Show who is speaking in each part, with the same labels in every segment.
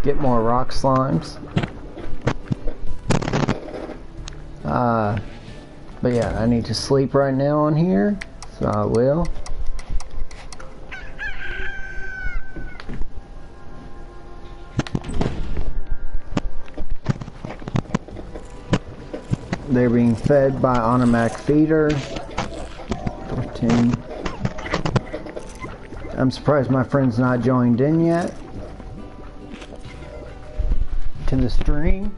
Speaker 1: get more rock slimes. But yeah, I need to sleep right now on here, so I will. They're being fed by automatic feeder. 14. I'm surprised my friend's not joined in yet to the stream.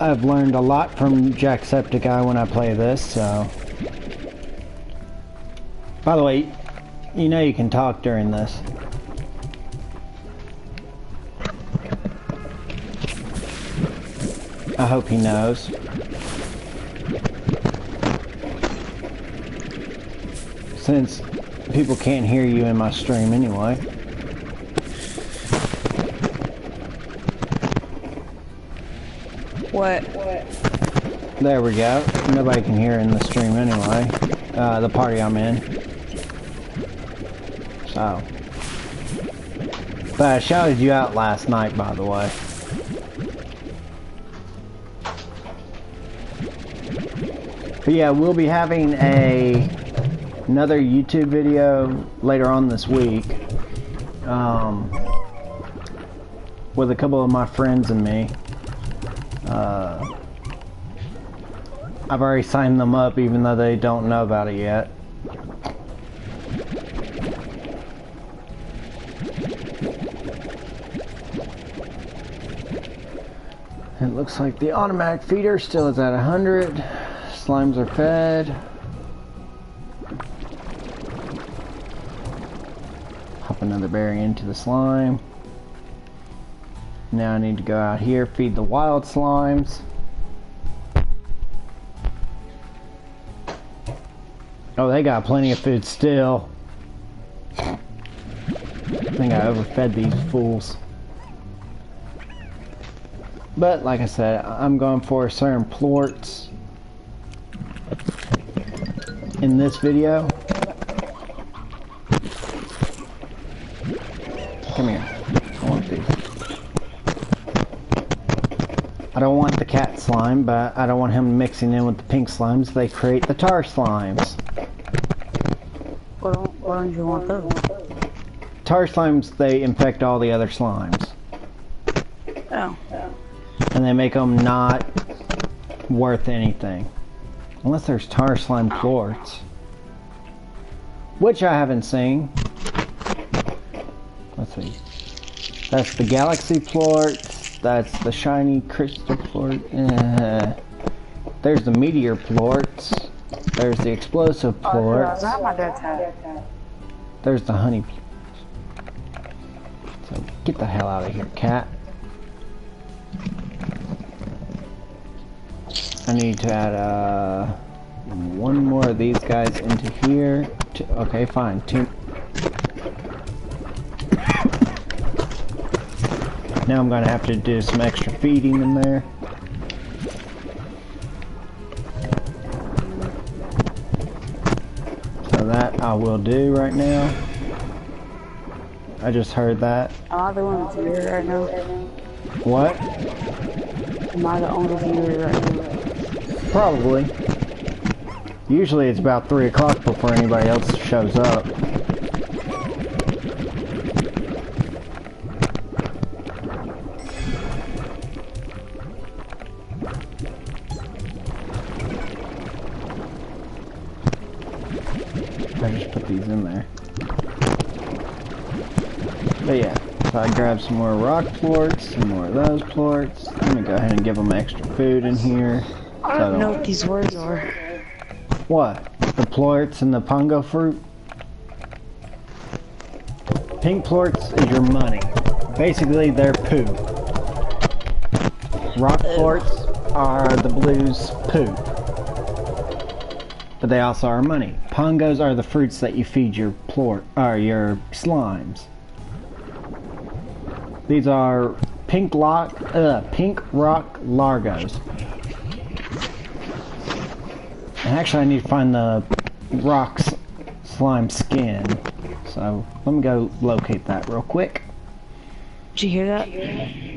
Speaker 1: I've learned a lot from Jacksepticeye when I play this, so. By the way, you know you can talk during this. I hope he knows. Since people can't hear you in my stream anyway.
Speaker 2: What?
Speaker 1: There we go. Nobody can hear in the stream anyway. The party I'm in. So. But I shouted you out last night, by the way. But yeah, we'll be having another YouTube video later on this week. With a couple of my friends and me. I've already signed them up even though they don't know about it yet. It looks like the automatic feeder still is at 100. Slimes are fed. Pop another berry into the slime. Now I need to go out here, feed the wild slimes. Oh, they got plenty of food still. I think I overfed these fools. But, like I said, I'm going for certain plorts in this video. Come here. I want these. I don't want the cat slime, but I don't want him mixing in with the pink slimes. They create the tar slimes.
Speaker 2: Why don't you want those?
Speaker 1: Tar slimes, they infect all the other slimes.
Speaker 2: Oh.
Speaker 1: And they make them not worth anything. Unless there's tar slime plorts. Which I haven't seen. Let's see. That's the galaxy plort. That's the shiny crystal plort. There's the meteor plorts. There's the explosive plorts. There's the honey plorts. So get the hell out of here, cat. I need to add one more of these guys into here. Okay, fine. Two. Now I'm gonna have to do some extra feeding in there. So that I will do right now. I just heard that.
Speaker 2: Am I the one that's here right now?
Speaker 1: What?
Speaker 2: Am I the only viewer right now?
Speaker 1: Probably. Usually it's about 3 o'clock before anybody else shows up. I just put these in there. But yeah, so I grabbed some more rock plorts, some more of those plorts. Let me go ahead and give them extra food in here.
Speaker 2: I don't know what these words are.
Speaker 1: What? The plorts and the pongo fruit? Pink plorts is your money. Basically, they're poo. Rock plorts are the blues poo. But they also are money. Pongos are the fruits that you feed your plort or your slimes. These are pink rock largos. And actually, I need to find the rock slime skin. So let me go locate that real quick.
Speaker 2: Did you hear that?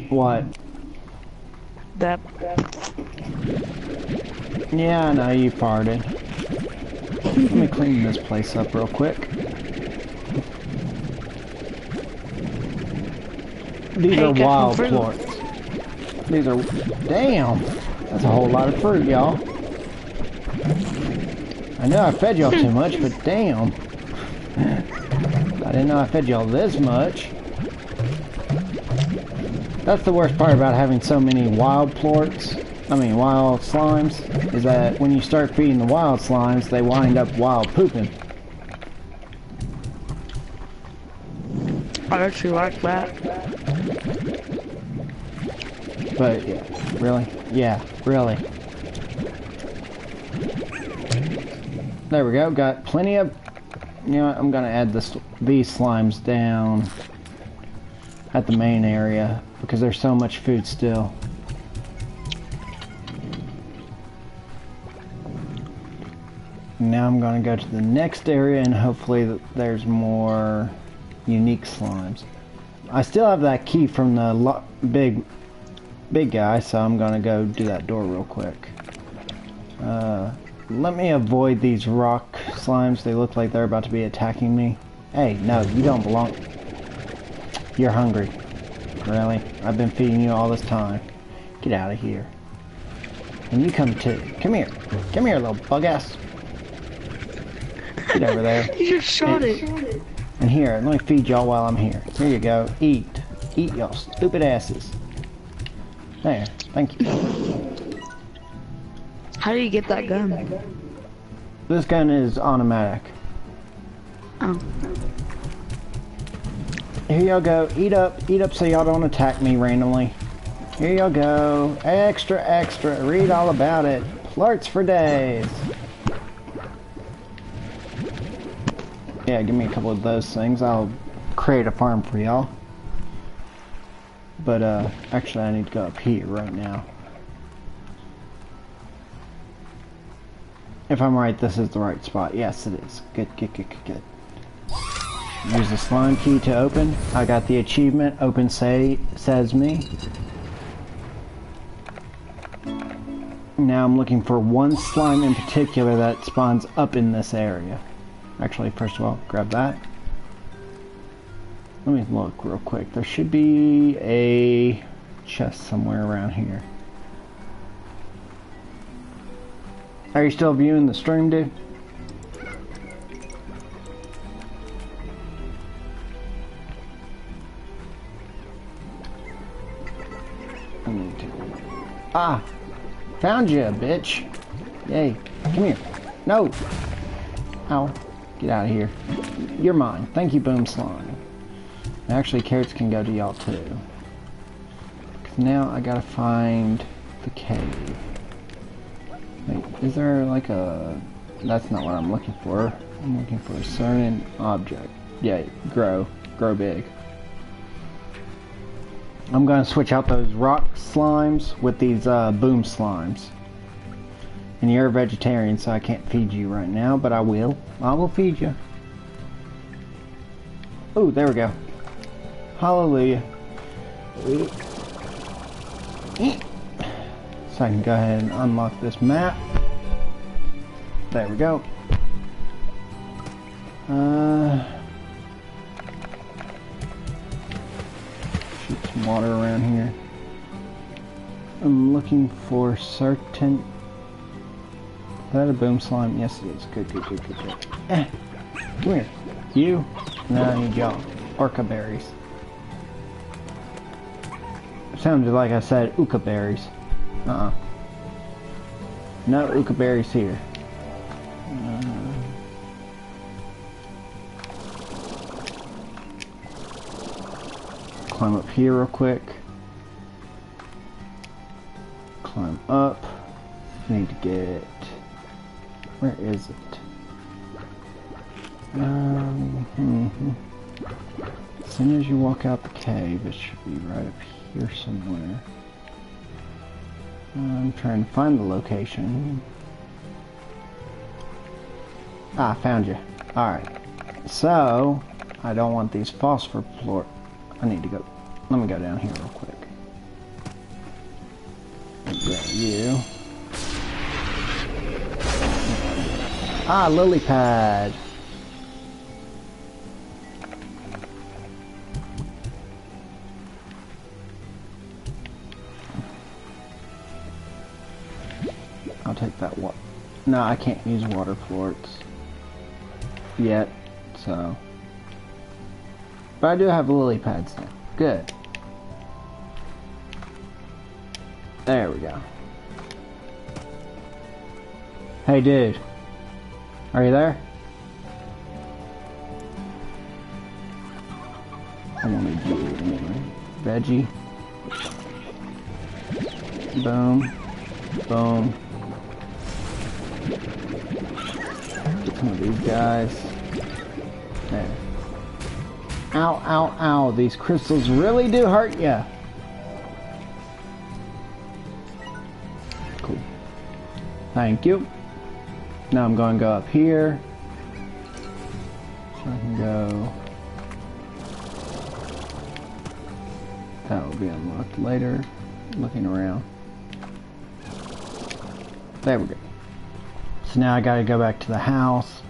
Speaker 1: What?
Speaker 2: That.
Speaker 1: Yeah, I know you farted. Let me clean this place up real quick. These are wild plorts. These are... Damn! That's a whole lot of fruit, y'all. I know I fed y'all too much, but damn. I didn't know I fed y'all this much. That's the worst part about having so many wild plorts. I mean, wild slimes. Is that when you start feeding the wild slimes, they wind up wild pooping.
Speaker 2: I actually like that.
Speaker 1: But, yeah, really? Yeah, really. There we go, got plenty of... You know what, I'm gonna add these slimes down at the main area, because there's so much food still. Now I'm gonna go to the next area, and hopefully there's more unique slimes. I still have that key from the big guy, so I'm gonna go do that door real quick. Let me avoid these rock slimes. They look like they're about to be attacking me. Hey, no, you don't belong. You're hungry. Really? I've been feeding you all this time. Get out of here. And you come too. Come here. Come here, little bug ass. Get over there.
Speaker 2: You just shot it.
Speaker 1: And here, let me feed y'all while I'm here. Here you go. Eat. Eat, y'all stupid asses. There. Thank you.
Speaker 2: How do you get that gun?
Speaker 1: This gun is automatic.
Speaker 2: Oh.
Speaker 1: Here y'all go. Eat up so y'all don't attack me randomly. Here y'all go. Extra, extra. Read all about it. Plorts for days. Yeah, give me a couple of those things. I'll create a farm for y'all. But, actually I need to go up here right now. If I'm right, this is the right spot. Yes, it is. Good, good, good, good, good. Use the slime key to open. I got the achievement. Open says me. Now I'm looking for one slime in particular that spawns up in this area. Actually, first of all, grab that. Let me look real quick. There should be a chest somewhere around here. Are you still viewing the stream, dude? I need to... Ah! Found you, bitch! Yay. Come here. No! Ow. Get out of here. You're mine. Thank you, Boom Slime. Actually, carrots can go to y'all too. Because now I gotta find the cave. Wait, is there like a... That's not what I'm looking for. I'm looking for a certain object. Yeah, grow. Grow big. I'm gonna switch out those rock slimes with these boom slimes. And you're a vegetarian, so I can't feed you right now, but I will. I will feed you. Oh, there we go. Hallelujah. So I can go ahead and unlock this map. There we go. Shoot some water around here. I'm looking for certain... Is that a boom slime? Yes it is. Good, good, good, good, good. Come here. You. Now I need y'all. Orca berries. Sounded like I said Uka berries. No Uka berries here. Climb up here real quick. Climb up. Need to get... Where is it? As soon as you walk out the cave, it should be right up here somewhere. I'm trying to find the location. Ah, found you. Alright. So, I don't want these phosphor floor. I need to go. Let me go down here real quick. Get you. Ah, lily pad. I'll take that one. No, I can't use water florets yet, so. But I do have lily pads now. Good. There we go. Hey, dude. Are you there? I'm gonna need you anyway. Veggie. Boom. Boom. Get some of these guys. There. Ow, ow, ow. These crystals really do hurt ya. Cool. Thank you. Now I'm going to go up here. So I can go. That will be unlocked later. Looking around. There we go. So now I gotta go back to the house.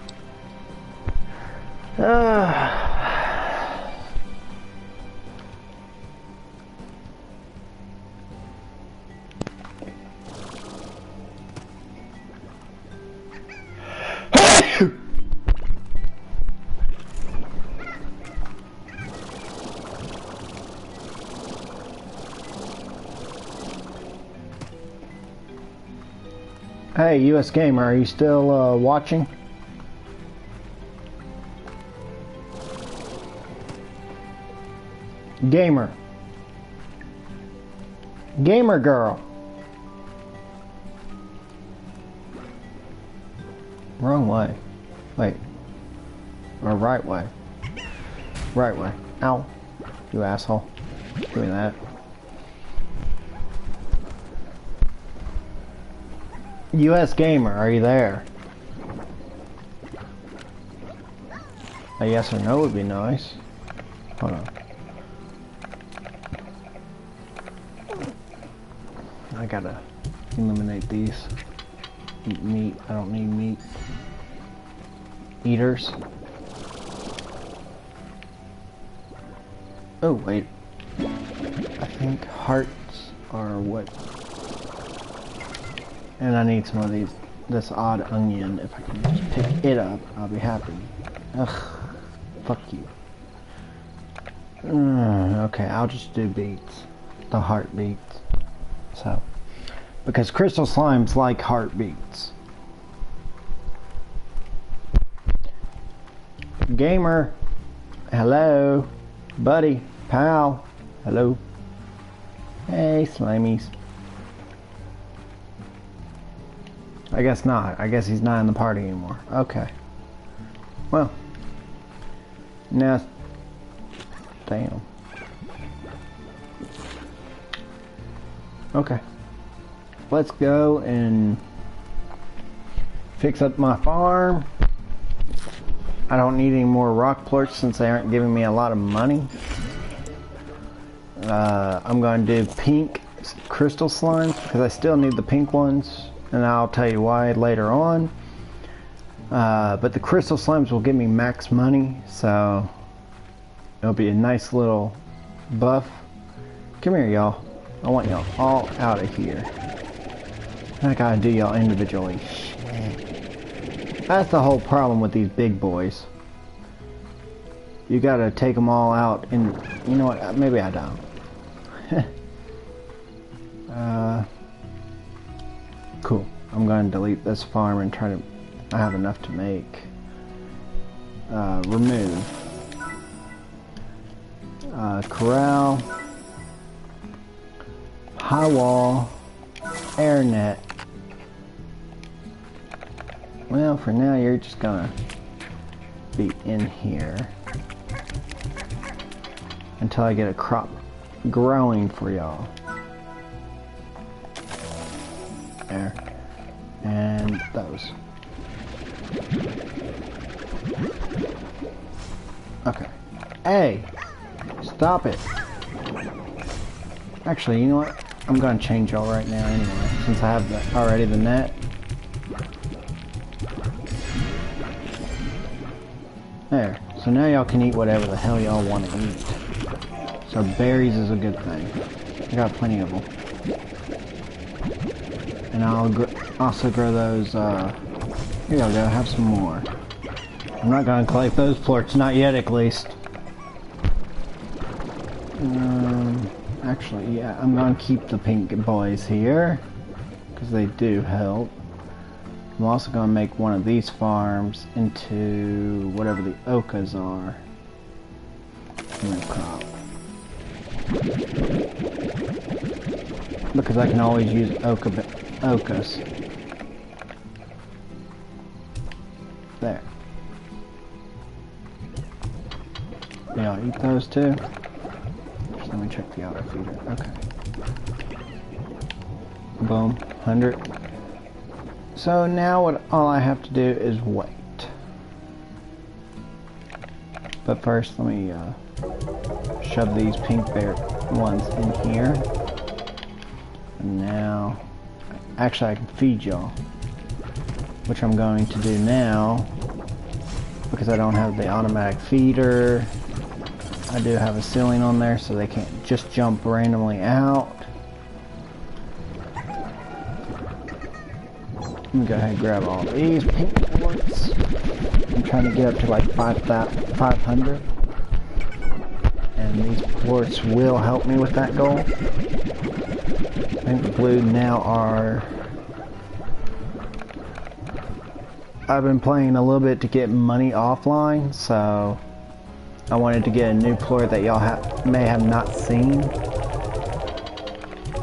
Speaker 1: Hey, US Gamer, are you still watching? Gamer. Gamer girl. Wrong way. Wait. Or right way. Right way. Ow. You asshole. Give me that. US Gamer, are you there? A yes or no would be nice. Hold on. I gotta eliminate these. Eat meat. I don't need meat. Eaters. Oh, wait. I think hearts are what... And I need some of these, this odd onion. If I can just pick it up, I'll be happy. Ugh, fuck you. Okay, I'll just do beets. The heartbeats. So, because crystal slimes like heartbeats. Gamer, hello, buddy, pal, hello. Hey, slimies. I guess not. I guess he's not in the party anymore. Okay. Well. Now. Damn. Okay. Let's go and fix up my farm. I don't need any more rock plorts since they aren't giving me a lot of money. I'm going to do pink crystal slimes because I still need the pink ones. And I'll tell you why later on. But the crystal slimes will give me max money, so it'll be a nice little buff. Come here, y'all. I want y'all all out of here. I gotta do y'all individually. Shit. That's the whole problem with these big boys. You gotta take them all out, and you know what? Maybe I don't. Cool. I'm going to delete this farm and try to... I have enough to make... remove. Corral. High wall. Air net. Well, for now, you're just gonna be in here. Until I get a crop growing for y'all. There. And those. Okay. Hey! Stop it! Actually, you know what? I'm gonna change y'all right now anyway, since I have already the net. There. So now y'all can eat whatever the hell y'all want to eat. So berries is a good thing. I got plenty of them. And I'll also grow those, here y'all go, have some more. I'm not gonna collect those plorts, not yet at least. Actually, yeah, I'm gonna keep the pink boys here, because they do help. I'm also gonna make one of these farms into whatever the ochas are. Crop. Because I can always use ochas. There. Yeah, I'll eat those too. Just let me check the auto feeder. Okay. Boom. 100. So now all I have to do is wait. But first let me shove these pink bear ones in here. And now, actually I can feed y'all. Which I'm going to do now. Because I don't have the automatic feeder. I do have a ceiling on there so they can't just jump randomly out. Let me go ahead and grab all these pink quartz. I'm trying to get up to like 500. And these quartz will help me with that goal. I think the blue now are... I've been playing a little bit to get money offline, so I wanted to get a new plort that y'all may have not seen.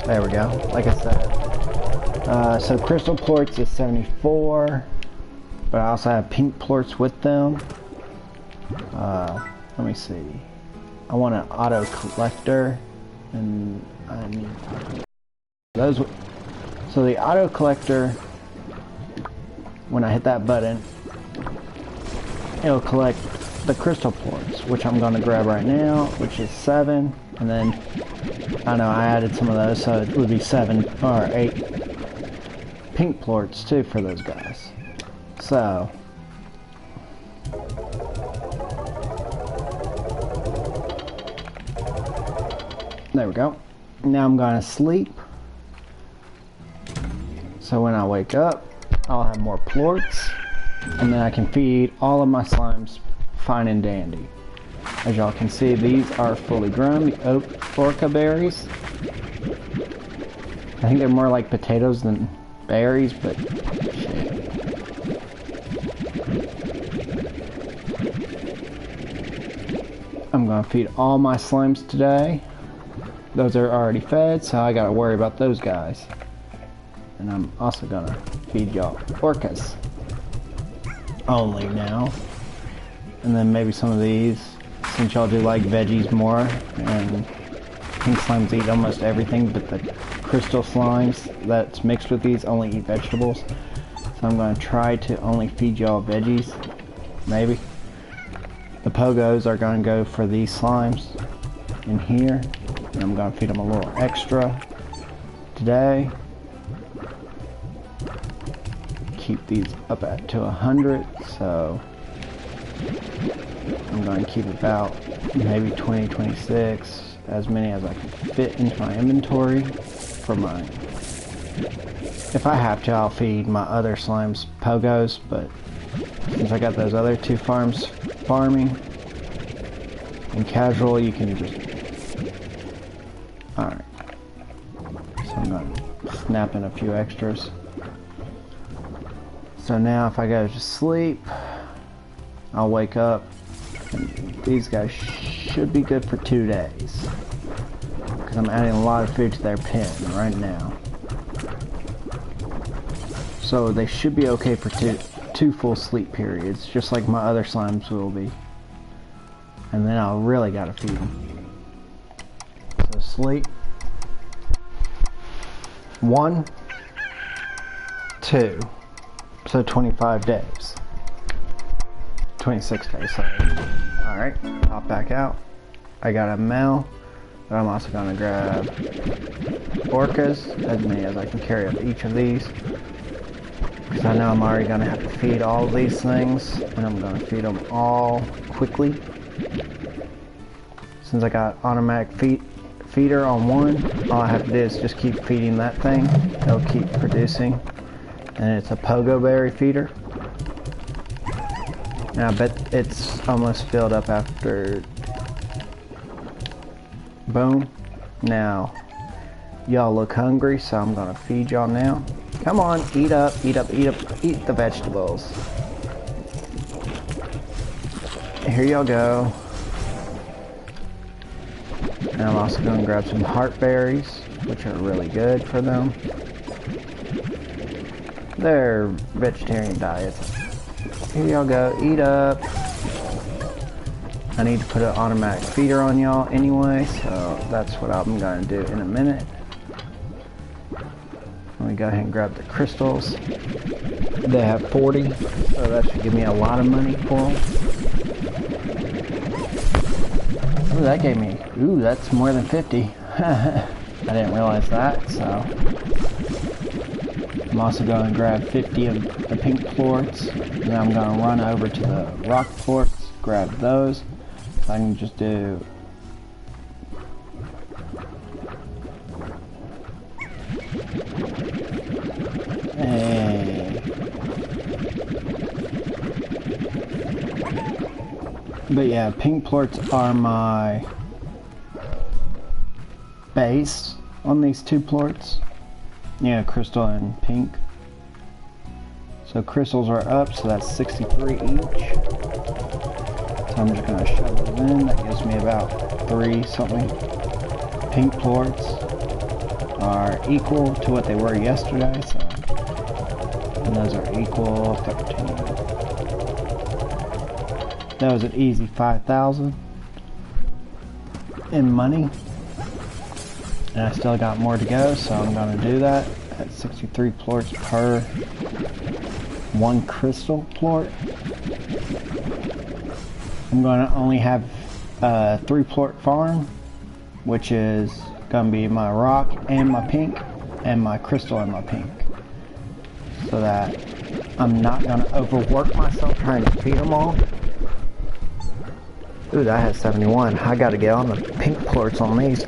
Speaker 1: There we go, like I said. So crystal plorts is 74, but I also have pink plorts with them. Let me see. I want an auto collector, and I need those. So the auto collector, when I hit that button, it'll collect the crystal plorts, which I'm going to grab right now, which is 7, and then I know I added some of those, so it would be 7 or 8 pink plorts too for those guys. So there we go. Now I'm going to sleep, so when I wake up I'll have more plorts, and then I can feed all of my slimes fine and dandy. As y'all can see, these are fully grown, the orca berries. I think they're more like potatoes than berries, but shit. I'm gonna feed all my slimes today. Those are already fed, so I gotta worry about those guys. And I'm also gonna feed y'all orcas only now. And then maybe some of these, since y'all do like veggies more, and pink slimes eat almost everything, but the crystal slimes that's mixed with these only eat vegetables. So I'm going to try to only feed y'all veggies, maybe. The pogos are going to go for these slimes in here, and I'm going to feed them a little extra today. Keep these up to 100, so I'm going to keep about maybe 20, 26, as many as I can fit into my inventory for mine. If I have to, I'll feed my other slimes pogos, but since I got those other 2 farms farming and casual, you can just... Alright. So I'm going to snap in a few extras. So now if I go to sleep, I'll wake up, and these guys should be good for 2 days. Because I'm adding a lot of food to their pen right now. So they should be okay for two full sleep periods, just like my other slimes will be. And then I'll really gotta feed them. So sleep. 1, 2, so 25 days. 26 days, sorry. Alright, pop back out. I got a mail, but I'm also going to grab orcas, as many as I can carry up each of these. Because I know I'm already going to have to feed all of these things, and I'm going to feed them all quickly. Since I got automatic feeder on one, all I have to do is just keep feeding that thing. It'll keep producing. And it's a pogo berry feeder. And I bet it's almost filled up after... Boom. Now, y'all look hungry, so I'm gonna feed y'all now. Come on, eat up, eat up, eat up, eat the vegetables. Here y'all go. And I'm also gonna grab some heart berries, which are really good for them. They're vegetarian diets. Here y'all go, eat up. I need to put an automatic feeder on y'all anyway, so that's what I'm going to do in a minute. Let me go ahead and grab the crystals. They have 40, so that should give me a lot of money for them. Ooh, that gave me, ooh, that's more than 50. I didn't realize that, so. I'm also going to grab 50 of the pink plorts, and then I'm going to run over to the rock plorts, grab those. So I can just do But yeah, pink plorts are my base on these two plorts. Yeah, crystal and pink. So crystals are up, so that's 63 each. So I'm just going to shove them in. That gives me about 3 something. Pink plorts are equal to what they were yesterday, so. And those are equal 13. That was an easy 5,000 in money. And I still got more to go, so I'm going to do that at 63 plorts per 1 crystal plort. I'm going to only have a 3 plort farm, which is going to be my rock and my pink, and my crystal and my pink. So that I'm not going to overwork myself trying to feed them all. Ooh, that has 71. I got to get on the pink plorts on these.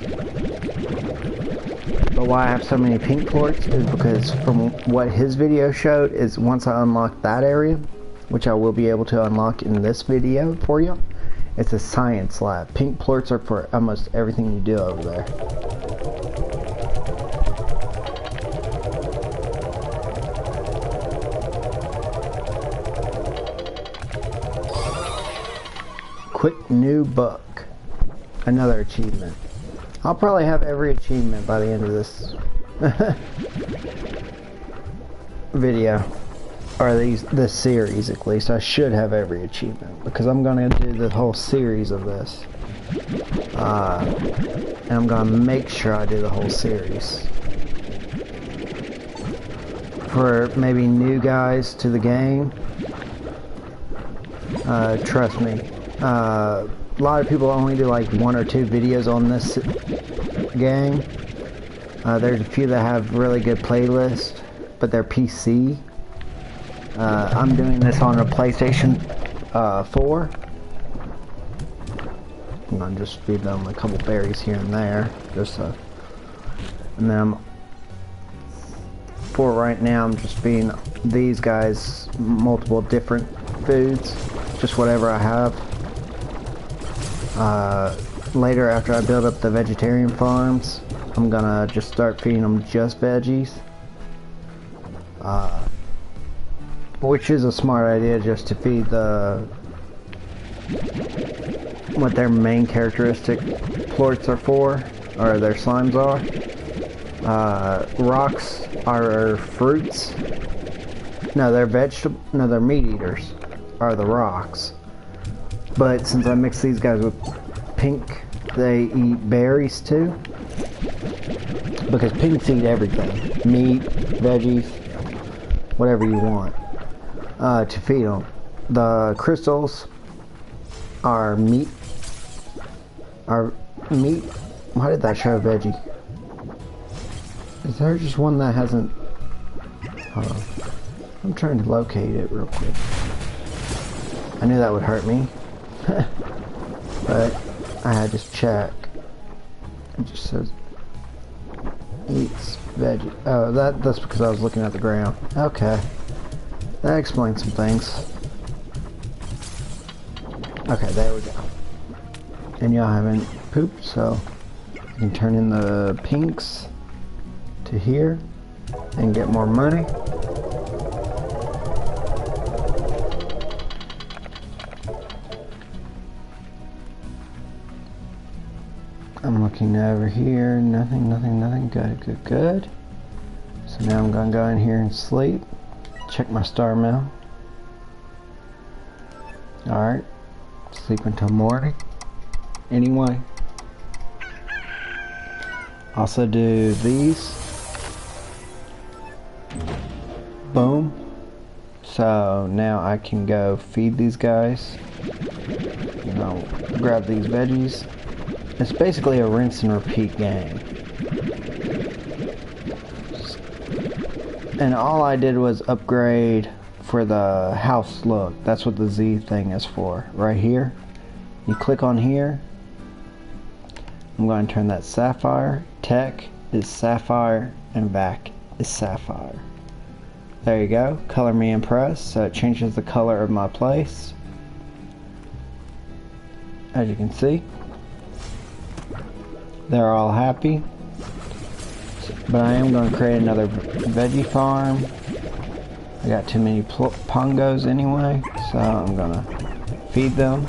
Speaker 1: But why I have so many pink plorts is because from what his video showed is once I unlock that area, which I will be able to unlock in this video for you, it's a science lab. Pink plorts are for almost everything you do over there. Quick new book. Another achievement. I'll probably have every achievement by the end of this video. Or this series at least. I should have every achievement. Because I'm going to do the whole series of this. And I'm going to make sure I do the whole series. For maybe new guys to the game. Trust me. A lot of people only do like 1 or 2 videos on this game. There's a few that have really good playlists, but they're PC. I'm doing this on a PlayStation 4. I'm gonna just feed them a couple berries here and there, and then for right now I'm just feeding these guys multiple different foods, just whatever I have. Later, after I build up the vegetarian farms, I'm gonna just start feeding them just veggies. Which is a smart idea, just to feed what their main characteristic plorts are for, or their slimes are. Rocks are fruits. No, they're they're meat eaters, are the rocks. But since I mix these guys with pink, they eat berries too. Because pinks eat everything. Meat, veggies, whatever you want to feed them. The crystals are meat. Why did that show veggie? Is there just one that hasn't... Hold on. I'm trying to locate it real quick. I knew that would hurt me. But I had to check. It just says eats veggie. Oh, that's because I was looking at the ground. Okay. That explains some things. Okay, there we go. And y'all haven't pooped, so I can turn in the pinks to here and get more money. I'm looking over here, nothing, good. So now I'm gonna go in here and sleep. Check my star mail. Alright, sleep until morning. Anyway, also do these. Boom. So now I can go feed these guys. You know, grab these veggies. It's basically a rinse and repeat game. And all I did was upgrade for the house look. That's what the Z thing is for. Right here. You click on here. I'm going to turn that sapphire. Tech is sapphire and back is sapphire. There you go. Color me impressed. So it changes the color of my place. As you can see. They're all happy. But I am going to create another veggie farm. I got too many pongos anyway, so I'm going to feed them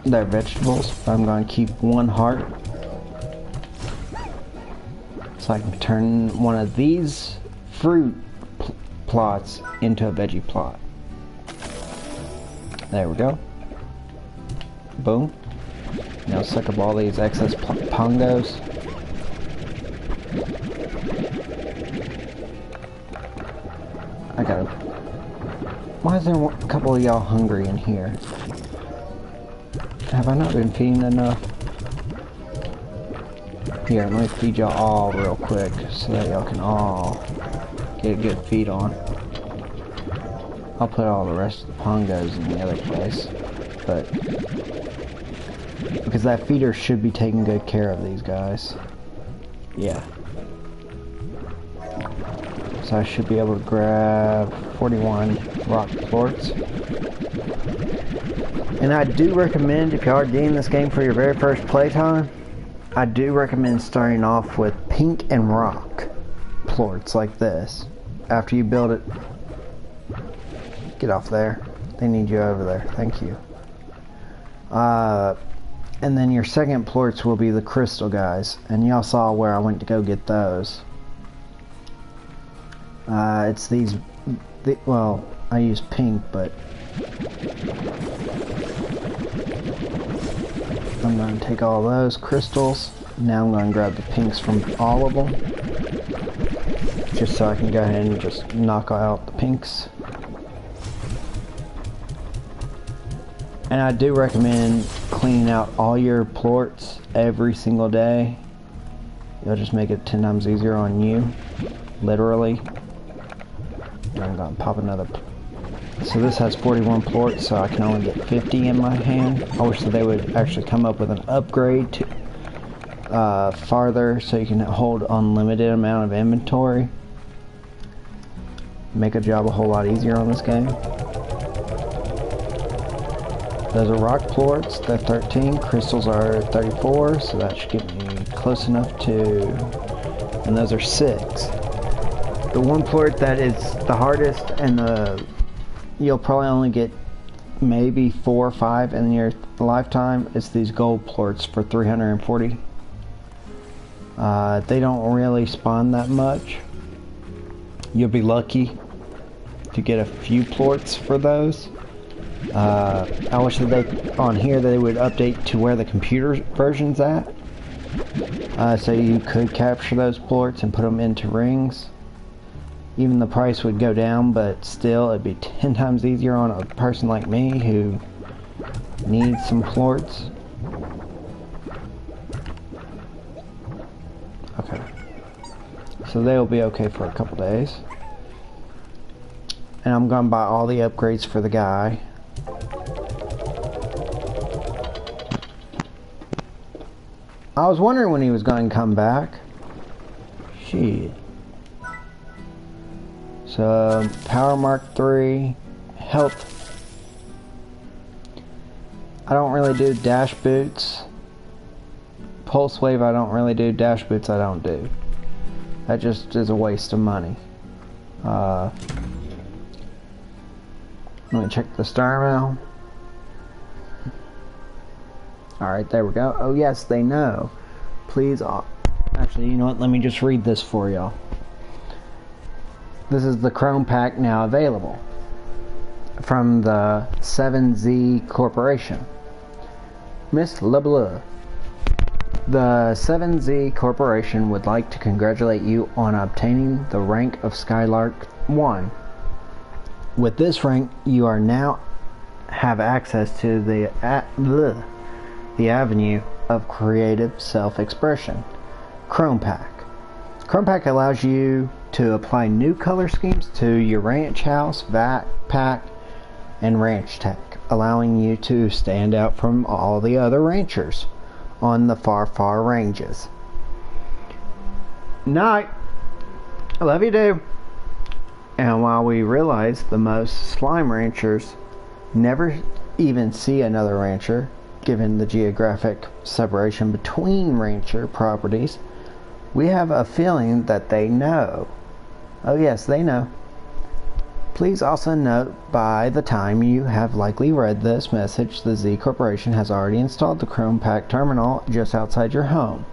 Speaker 1: their vegetables. I'm going to keep one heart so I can turn one of these fruit plots into a veggie plot. There we go. Boom. Now suck up all these excess pongos. I gotta... Why is there a couple of y'all hungry in here? Have I not been feeding enough? Here, let me feed y'all all real quick so that y'all can all get a good feed on. I'll put all the rest of the pongos in the other place. But... because that feeder should be taking good care of these guys. Yeah. So I should be able to grab 41 rock plorts. And I do recommend, if you are getting this game for your very first playtime, I do recommend starting off with pink and rock plorts like this. After you build it... Get off there. They need you over there. Thank you. And then your second plorts will be the crystal guys. And y'all saw where I went to go get those. It's these... well, I use pink, but... I'm going to take all those crystals. Now I'm going to grab the pinks from all of them. Just so I can go ahead and just knock out the pinks. And I do recommend cleaning out all your plorts every single day. It'll just make it 10 times easier on you. Literally. I'm going to pop another... So this has 41 plorts, so I can only get 50 in my hand. I wish that they would actually come up with an upgrade to farther so you can hold unlimited amount of inventory. Make a job a whole lot easier on this game. Those are rock plorts, they're 13. Crystals are 34, so that should get me close enough to... And those are 6. The one plort that is the hardest and you'll probably only get maybe 4 or 5 in your lifetime is these gold plorts for 340. They don't really spawn that much. You'll be lucky to get a few plorts for those. I wish that on here they would update to where the computer version's at, So you could capture those plorts and put them into rings. Even the price would go down, but still it'd be 10 times easier on a person like me who needs some plorts. Okay. So they'll be okay for a couple days. And I'm gonna buy all the upgrades for the guy. I was wondering when he was going to come back. Shit. So, Power Mark 3, Health. I don't really do dash boots. Pulse Wave I don't really do. Dash boots I don't do. That just is a waste of money. Let me check the star mail. Alright, there we go. Oh yes, they know. Please, actually, you know what? Let me just read this for y'all. This is the Chrome Pack now available from the 7Z Corporation. Miss LeBlanc. The 7Z Corporation would like to congratulate you on obtaining the rank of Skylark 1. With this rank, you are now have access to the avenue of creative self-expression. Chrome Pack. Chrome Pack allows you to apply new color schemes to your ranch house, backpack, and ranch tech, allowing you to stand out from all the other ranchers on the far ranges. Night. I love you, dude. And while we realize the most slime ranchers never even see another rancher, given the geographic separation between rancher properties, we have a feeling that they know. Oh yes, they know. Please also note, by the time you have likely read this message, the Z Corporation has already installed the Chrome Pack terminal just outside your home.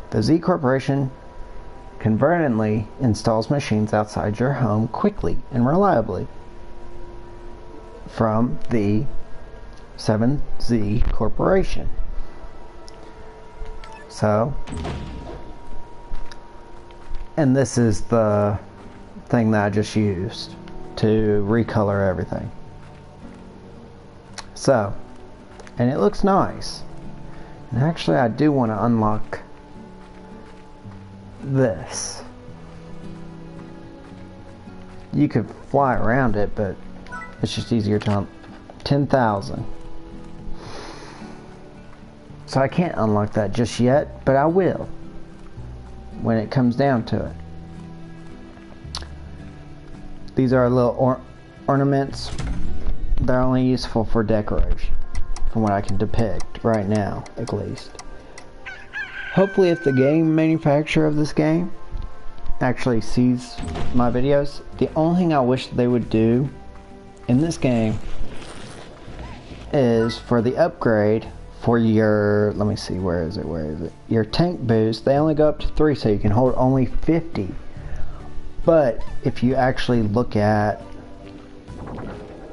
Speaker 1: The Z Corporation conveniently installs machines outside your home quickly and reliably from the 7Z Corporation. So, and this is the thing that I just used to recolor everything. So, and it looks nice. And actually I do want to unlock this. You could fly around it, but it's just easier to 10,000. So I can't unlock that just yet, but I will when it comes down to it. These are little ornaments. They're only useful for decoration, from what I can depict right now, at least. Hopefully, if the game manufacturer of this game actually sees my videos, the only thing I wish they would do in this game is for the upgrade for your, let me see, where is it? Your tank boost, they only go up to 3, so you can hold only 50. But if you actually look at,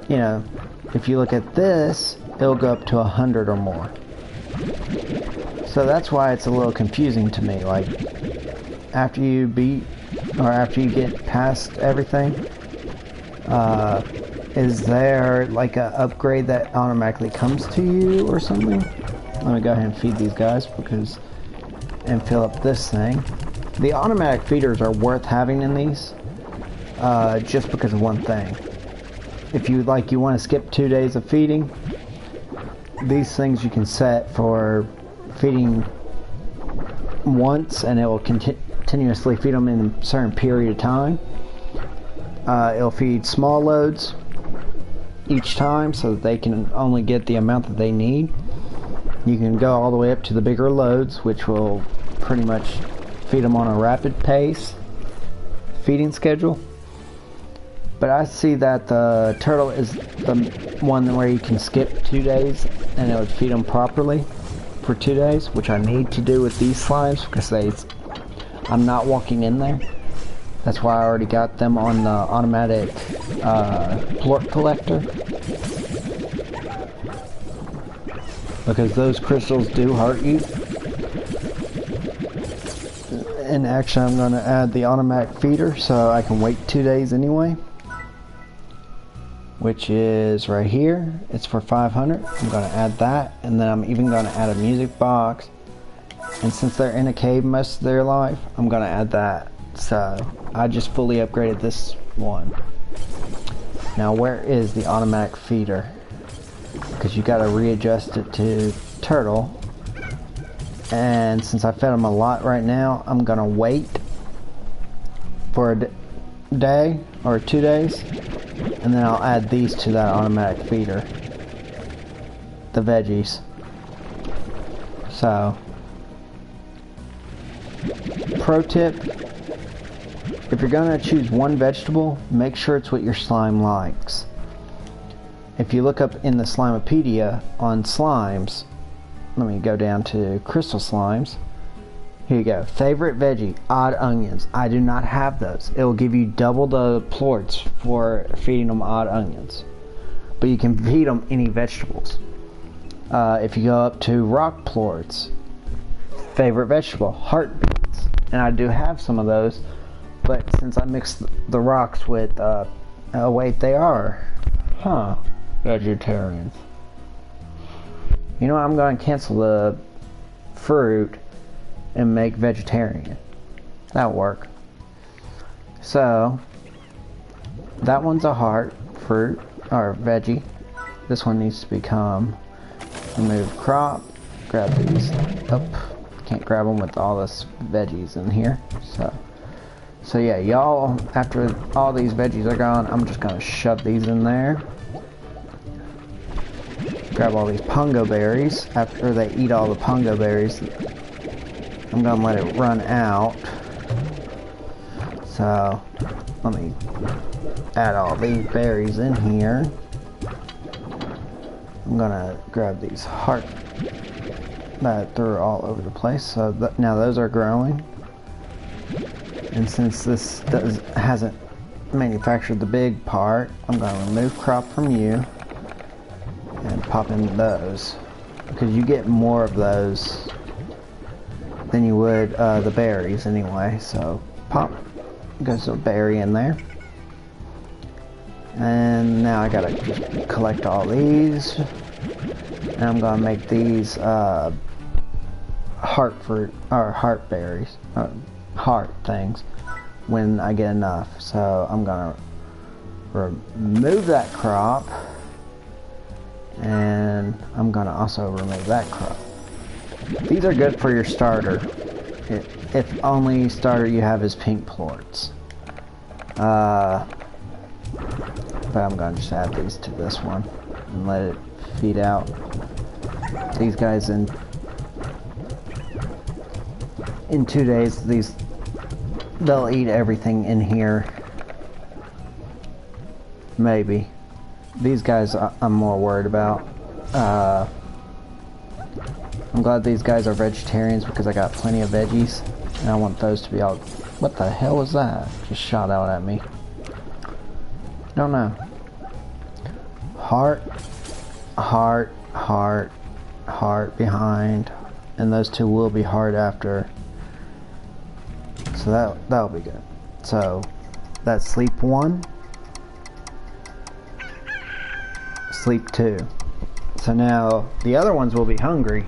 Speaker 1: you know, if you look at this, it'll go up to 100 or more. So that's why it's a little confusing to me. Like, after you beat, or after you get past everything, is there like a upgrade that automatically comes to you or something? Let me go ahead and feed these guys and fill up this thing. The automatic feeders are worth having in these, just because of one thing. If you want to skip 2 days of feeding, these things you can set for feeding once, and it will continuously feed them in a certain period of time. It'll feed small loads each time, so that they can only get the amount that they need. You can go all the way up to the bigger loads, which will pretty much feed them on a rapid pace feeding schedule. But I see that the turtle is the one where you can skip 2 days and it would feed them properly for 2 days, which I need to do with these slimes because I'm not walking in there. That's why I already got them on the automatic plort collector, because those crystals do hurt you. And actually I'm going to add the automatic feeder so I can wait 2 days anyway, which is right here. It's for 500. I'm going to add that, and then I'm even going to add a music box, and since they're in a cave most of their life, I'm going to add that. So I just fully upgraded this one. Now where is the automatic feeder? Because you got to readjust it to turtle. And since I fed them a lot right now, I'm gonna wait for a day or 2 days, and then I'll add these to that automatic feeder, the veggies. So, pro tip, if you're gonna choose one vegetable, make sure it's what your slime likes. If you look up in the Slimepedia on slimes, let me go down to crystal slimes. Here you go. Favorite veggie, odd onions. I do not have those. It will give you double the plorts for feeding them odd onions. But you can feed them any vegetables. If you go up to rock plorts, favorite vegetable, heart beans. And I do have some of those, but since I mixed the rocks with, oh wait, they are, vegetarians. You know what, I'm going to cancel the fruit and make vegetarian. That'll work. So, that one's a heart fruit, or veggie. This one needs to become remove crop. Grab these up. Can't grab them with all this veggies in here. So yeah, y'all, after all these veggies are gone, I'm just going to shove these in there. Grab all these pongo berries. After they eat all the pongo berries, I'm gonna let it run out. So let me add all these berries in here. I'm gonna grab these heart that I threw all over the place. So now those are growing. And since this hasn't manufactured the big part, I'm gonna remove crop from you and pop in those, because you get more of those than you would the berries anyway. So pop, goes a berry in there, and now I gotta just collect all these, and I'm gonna make these heart fruit or heart berries, heart things when I get enough. So I'm gonna remove that crop. And I'm gonna also remove that crop. These are good for your starter. If only starter you have is pink plorts. But I'm gonna just add these to this one and let it feed out. These guys in 2 days, they'll eat everything in here. Maybe. These guys I'm more worried about. I'm glad these guys are vegetarians because I got plenty of veggies, and I want those to be all... What the hell was that? Just shot out at me. Don't know. Heart, heart, heart, heart behind, and those two will be hard after. So that'll be good. So that's sleep 1. Sleep 2. So now the other ones will be hungry,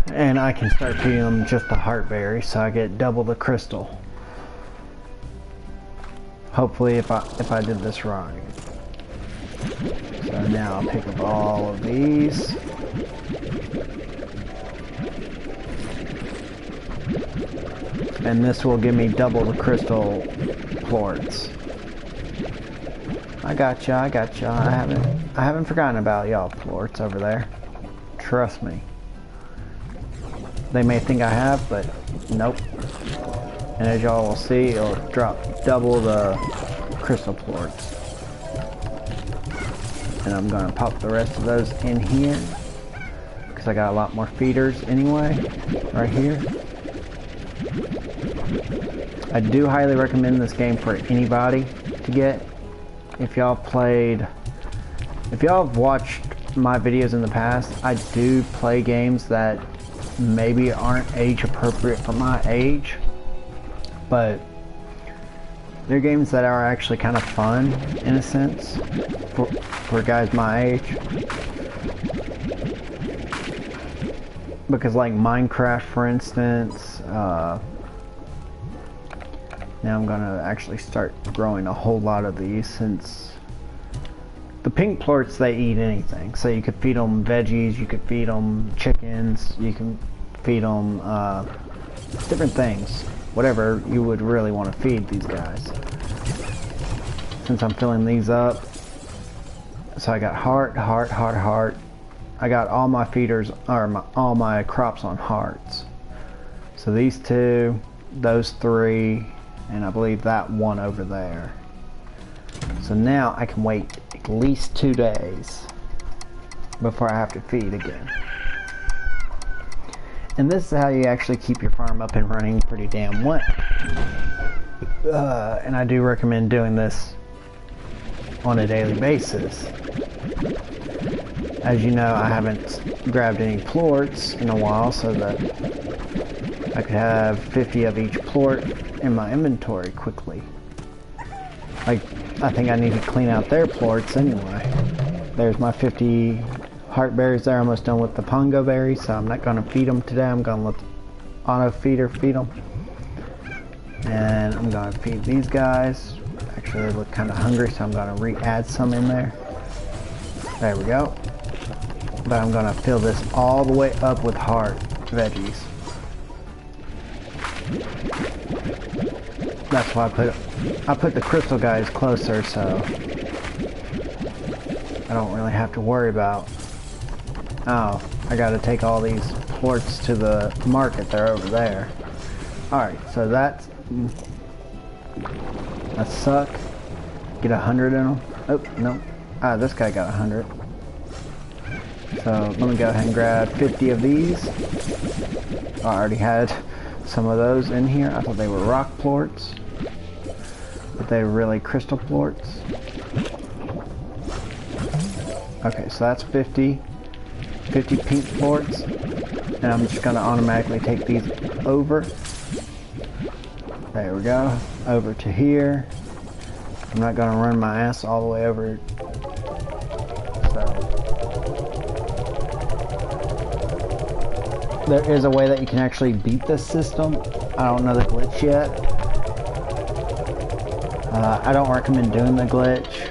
Speaker 1: and I can start feeding them just the heartberry, so I get double the crystal. Hopefully, if I did this right. So now I'll pick up all of these. And this will give me double the crystal plorts. I gotcha. I haven't forgotten about y'all plorts over there. Trust me. They may think I have, but nope. And as y'all will see, it'll drop double the crystal plorts. And I'm gonna pop the rest of those in here, because I got a lot more feeders anyway, right here. I do highly recommend this game for anybody to get. If y'all have watched my videos in the past, I do play games that maybe aren't age appropriate for my age, but they're games that are actually kind of fun in a sense for guys my age. Because like Minecraft, for instance, now I'm gonna actually start growing a whole lot of these, since the pink plorts, they eat anything. So you could feed them veggies, you could feed them chickens, you can feed them different things, whatever you would really want to feed these guys. Since I'm filling these up, so I got heart, heart, heart, heart. I got all my feeders, or all my crops on hearts. So these two, those three, and I believe that one over there. So now I can wait at least 2 days before I have to feed again. And this is how you actually keep your farm up and running pretty damn well. And I do recommend doing this on a daily basis. As you know, I haven't grabbed any plorts in a while, so that I could have 50 of each plort in my inventory quickly. Like, I think I need to clean out their plorts anyway. There's my 50 heart berries there. Almost done with the pongo berries, so I'm not going to feed them today. I'm going to let the auto feeder feed them. And I'm going to feed these guys. Actually, they look kind of hungry, so I'm going to re-add some in there. There we go. But I'm going to fill this all the way up with heart veggies. That's why I put the crystal guys closer, so I don't really have to worry about, oh, I got to take all these plorts to the market. They're over there. Alright, so that suck. Get 100 in them. Oh, no. Ah, this guy got 100. So let me go ahead and grab 50 of these. I already had some of those in here. I thought they were rock plorts, but they were really crystal plorts. Okay, so that's 50 pink plorts, and I'm just going to automatically take these over. There we go, over to here. I'm not going to run my ass all the way over. So there is a way that you can actually beat this system. I don't know the glitch yet. I don't recommend doing the glitch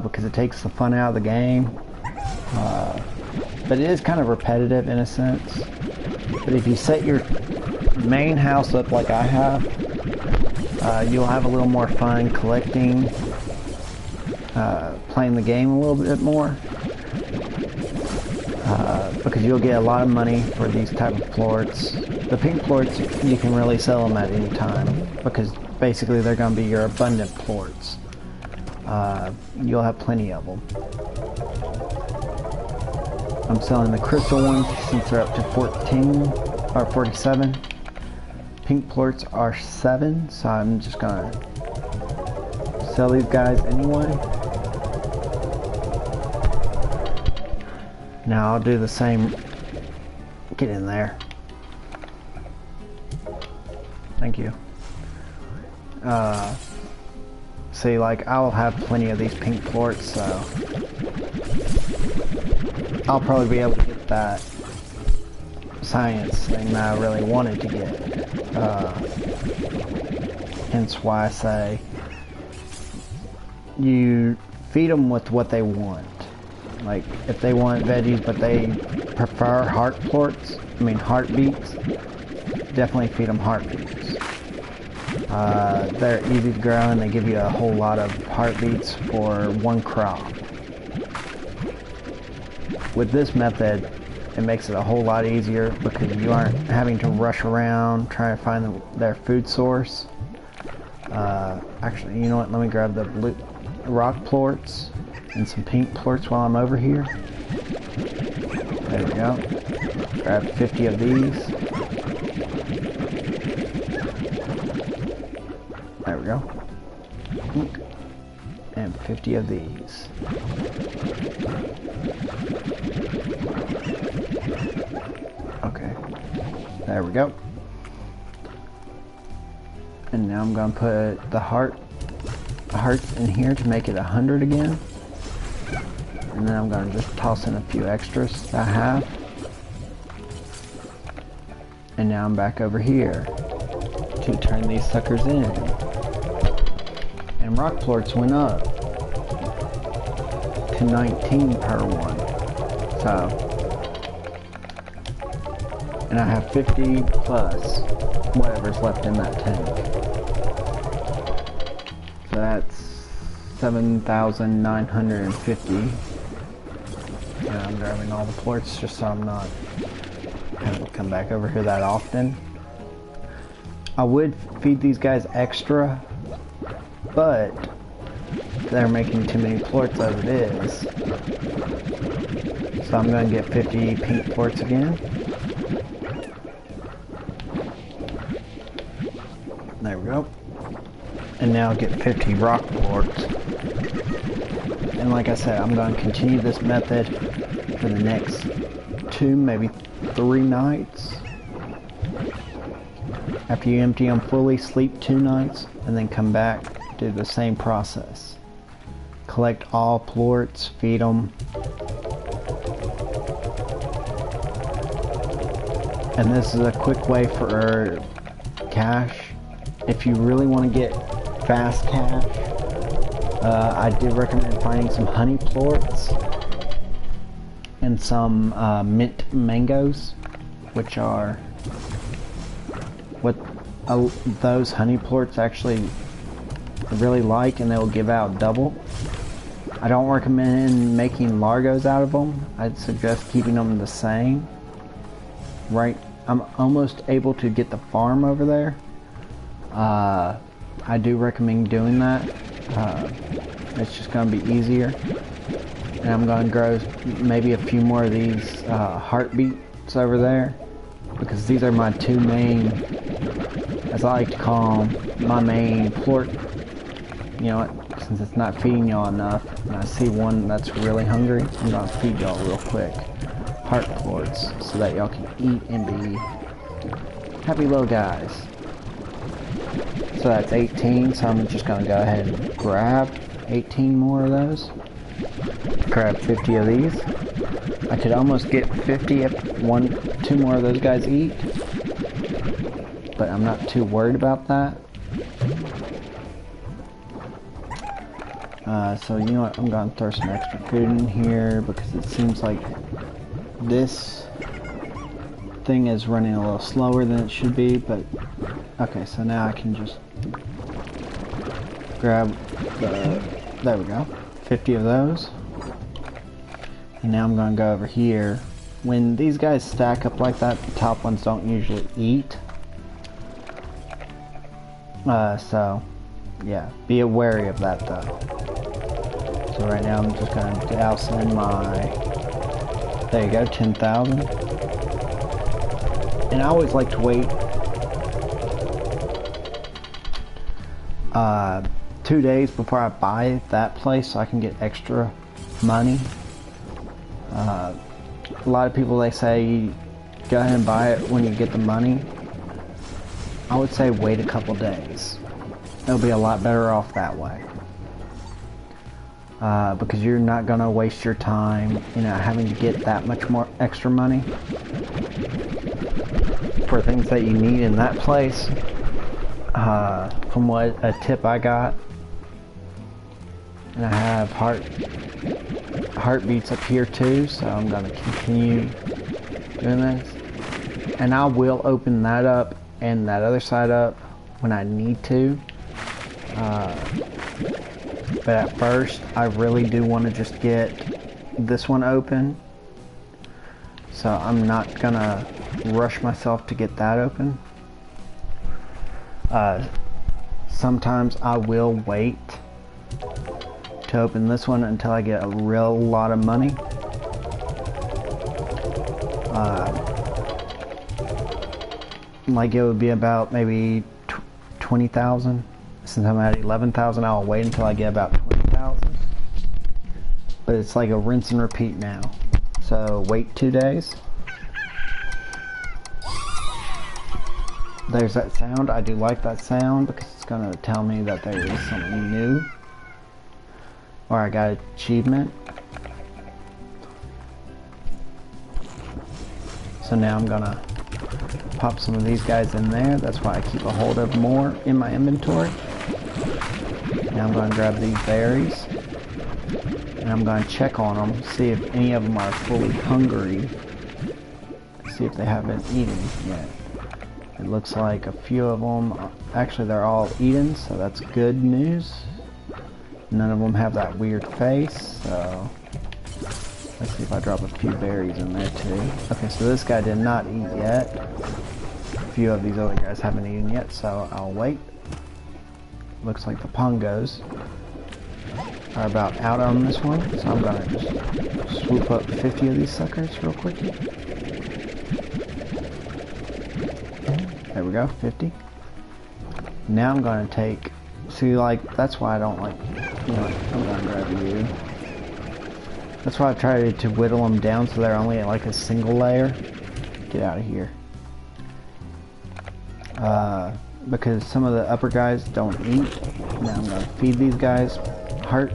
Speaker 1: because it takes the fun out of the game. But it is kind of repetitive in a sense. But if you set your main house up like I have, you'll have a little more fun collecting, playing the game a little bit more. Because you'll get a lot of money for these type of plorts. The pink plorts, you can really sell them at any time, because basically they're going to be your abundant plorts. You'll have plenty of them. I'm selling the crystal ones since they're up to 14 or 47. Pink plorts are 7, so I'm just going to sell these guys anyway. Now I'll do the same. Get in there. Thank you. See, like, I'll have plenty of these pink plorts, so I'll probably be able to get that science thing that I really wanted to get. Hence why I say you feed them with what they want. Like, if they want veggies but they prefer heartbeats, definitely feed them heartbeats. They're easy to grow and they give you a whole lot of heartbeats for one crop. With this method, it makes it a whole lot easier because you aren't having to rush around trying to find their food source. Actually, you know what? Let me grab the blue rock plorts and some pink plorts while I'm over here. There we go. Grab 50 of these. There we go. And 50 of these. Okay. There we go. And now I'm gonna put the hearts in here to make it 100 again. And then I'm gonna just toss in a few extras that I have. And now I'm back over here to turn these suckers in. And rock plorts went up to 19 per one. So, and I have 50 plus whatever's left in that tank. So that's 7,950. And I'm grabbing all the plorts just so I'm not having to come back over here that often. I would feed these guys extra, but they're making too many plorts as it is. So I'm going to get 50 pink plorts again. There we go. And now get 50 rock plorts. And like I said, I'm going to continue this method for the next 2, maybe 3 nights. After you empty them fully, sleep 2 nights, and then come back, do the same process. Collect all plorts, feed them. And this is a quick way for cash. If you really want to get fast cash, I do recommend finding some honey plorts and some mint mangoes, which are what those honey plorts actually really like, and they will give out double. I don't recommend making Largos out of them. I'd suggest keeping them the same. Right, I'm almost able to get the farm over there. I do recommend doing that. It's just going to be easier. And I'm going to grow maybe a few more of these heartbeats over there, because these are my 2 main, as I like to call them, my main plort. You know what, since it's not feeding y'all enough, and I see one that's really hungry, I'm going to feed y'all real quick. Heart plorts, so that y'all can eat and be happy little guys. So that's 18, so I'm just going to go ahead and grab 18 more of those. Grab 50 of these. I could almost get 50 if 2 more of those guys eat, but I'm not too worried about that. So you know what, I'm going to throw some extra food in here, because it seems like this thing is running a little slower than it should be, but okay, so now I can just grab there we go, 50 of those. And now I'm going to go over here. When these guys stack up like that, the top ones don't usually eat. So yeah, be wary of that though. So right now I'm just going to douse in my, there you go, 10,000. And I always like to wait 2 days before I buy that place so I can get extra money. A lot of people, they say go ahead and buy it when you get the money. I would say wait a couple days. It'll be a lot better off that way. Because you're not gonna waste your time, you know, having to get that much more extra money for things that you need in that place. From what a tip I got, and I have heartbeats up here too, so I'm gonna continue doing this. And I will open that up and that other side up when I need to. But at first, I really do want to just get this one open. So I'm not gonna rush myself to get that open. Sometimes I will wait to open this one until I get a real lot of money. Like it would be about maybe 20,000. Since I'm at 11,000, I'll wait until I get about 20,000. But it's like a rinse and repeat now. So wait 2 days. There's that sound. I do like that sound because it's going to tell me that there is something new. Or I got an achievement. So now I'm going to pop some of these guys in there. That's why I keep a hold of more in my inventory. Now I'm going to grab these berries. And I'm going to check on them, see if any of them are fully hungry. See if they haven't eaten yet. It looks like a few of them, actually they're all eaten, so that's good news. None of them have that weird face, so let's see if I drop a few berries in there too. Okay, so this guy did not eat yet. A few of these other guys haven't eaten yet, so I'll wait. Looks like the pongos are about out on this one, so I'm gonna just swoop up 50 of these suckers real quick. There we go, 50. Now I'm gonna take, see, like, that's why I don't like, you know, I'm gonna grab you. That's why I try to whittle them down so they're only like a single layer. Get out of here. Because some of the upper guys don't eat. Now I'm gonna feed these guys heart.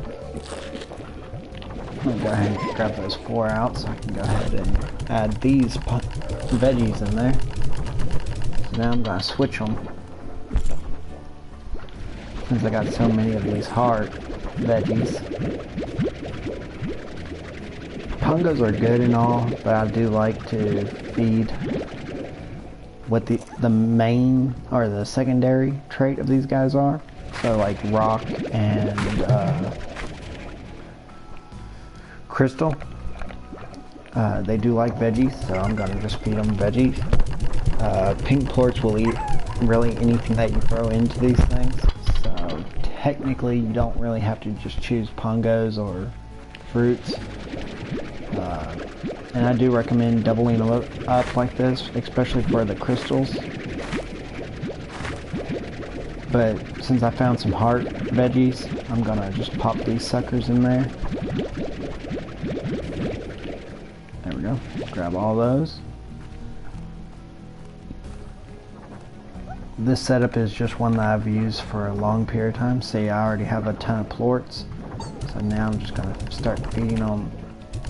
Speaker 1: I'm gonna go ahead and grab those 4 out so I can go ahead and add these veggies in there. So now I'm gonna switch them. Since I got so many of these heart veggies. Pongos are good and all, but I do like to feed what the main or the secondary trait of these guys are. So like rock and crystal. They do like veggies, so I'm gonna just feed them veggies. Pink plorts will eat really anything that you throw into these things. So technically you don't really have to just choose pongos or fruits. And I do recommend doubling up like this, especially for the crystals. But since I found some heart veggies, I'm gonna just pop these suckers in there. There we go. Grab all those. This setup is just one that I've used for a long period of time. See, I already have a ton of plorts. So now I'm just gonna start feeding them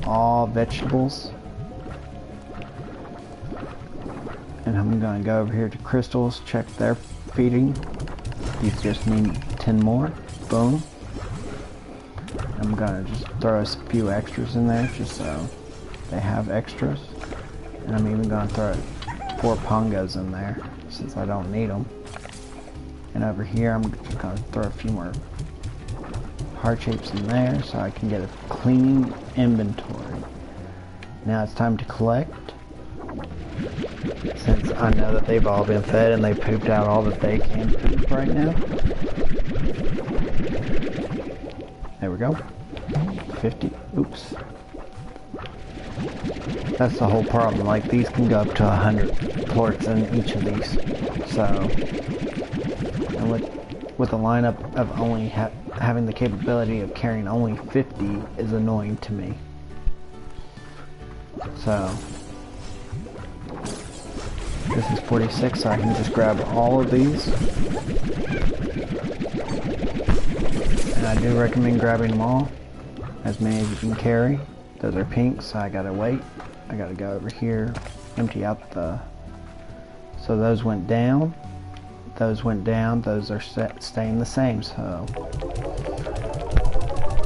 Speaker 1: all vegetables. And I'm gonna go over here to crystals, check their feeding. These just need 10 more. Boom. I'm gonna just throw a few extras in there just so they have extras. And I'm even gonna throw 4 pongos in there since I don't need them. And over here I'm just gonna throw a few more heart shapes in there so I can get a clean inventory. Now it's time to collect. Since I know that they've all been fed and they pooped out all that they can poop right now. There we go. 50. Oops. That's the whole problem. Like, these can go up to 100 plorts in each of these. So, and with the lineup of only having the capability of carrying only 50 is annoying to me. So, this is 46, so I can just grab all of these. And I do recommend grabbing them all, as many as you can carry. Those are pink, so I gotta wait. I gotta go over here, empty out the... So those went down, those went down, those are staying the same, so...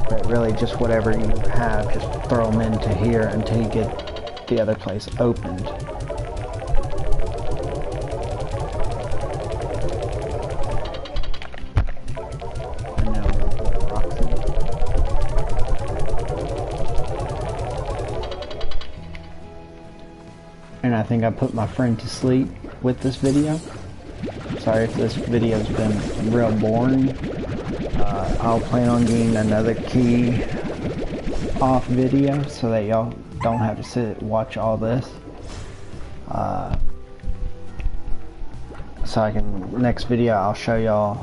Speaker 1: But really just whatever you have, just throw them into here until you get the other place opened. And I think I put my friend to sleep with this video. Sorry if this video's been real boring. I'll plan on getting another key off video so that y'all don't have to sit and watch all this. So I can, next video I'll show y'all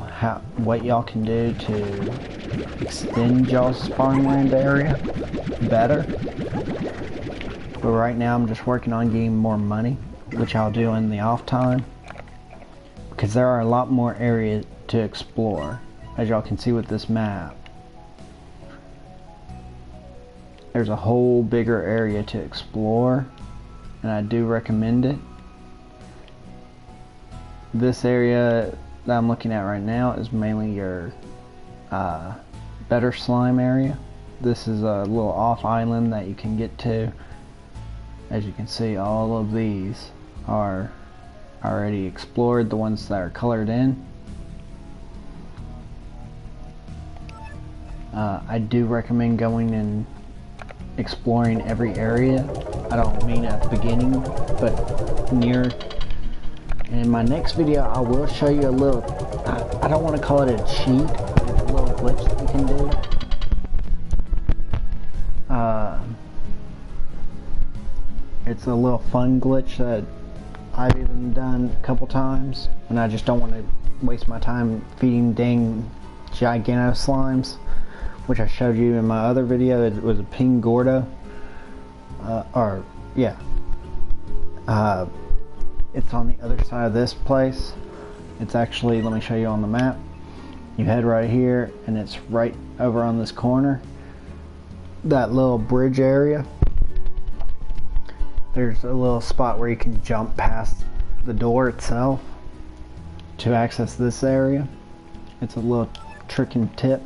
Speaker 1: what y'all can do to extend y'all's farmland area better. But right now I'm just working on getting more money, which I'll do in the off time. because there are a lot more areas to explore, as y'all can see with this map. There's a whole bigger area to explore, and I do recommend it. This area that I'm looking at right now is mainly your better slime area. This is a little off island that you can get to. As you can see, all of these are already explored, the ones that are colored in. I do recommend going and exploring every area. I don't mean at the beginning, but near. And in my next video, I will show you a little, I don't want to call it a cheat, but it's a little glitch that you can do. It's a little fun glitch that I've even done a couple times, and I just don't want to waste my time feeding dang Gigano slimes, which I showed you in my other video. It was a ping gordo, it's on the other side of this place. It's actually, let me show you on the map. You head right here, and it's right over on this corner, that little bridge area. There's a little spot where you can jump past the door itself to access this area. It's a little trick and tip.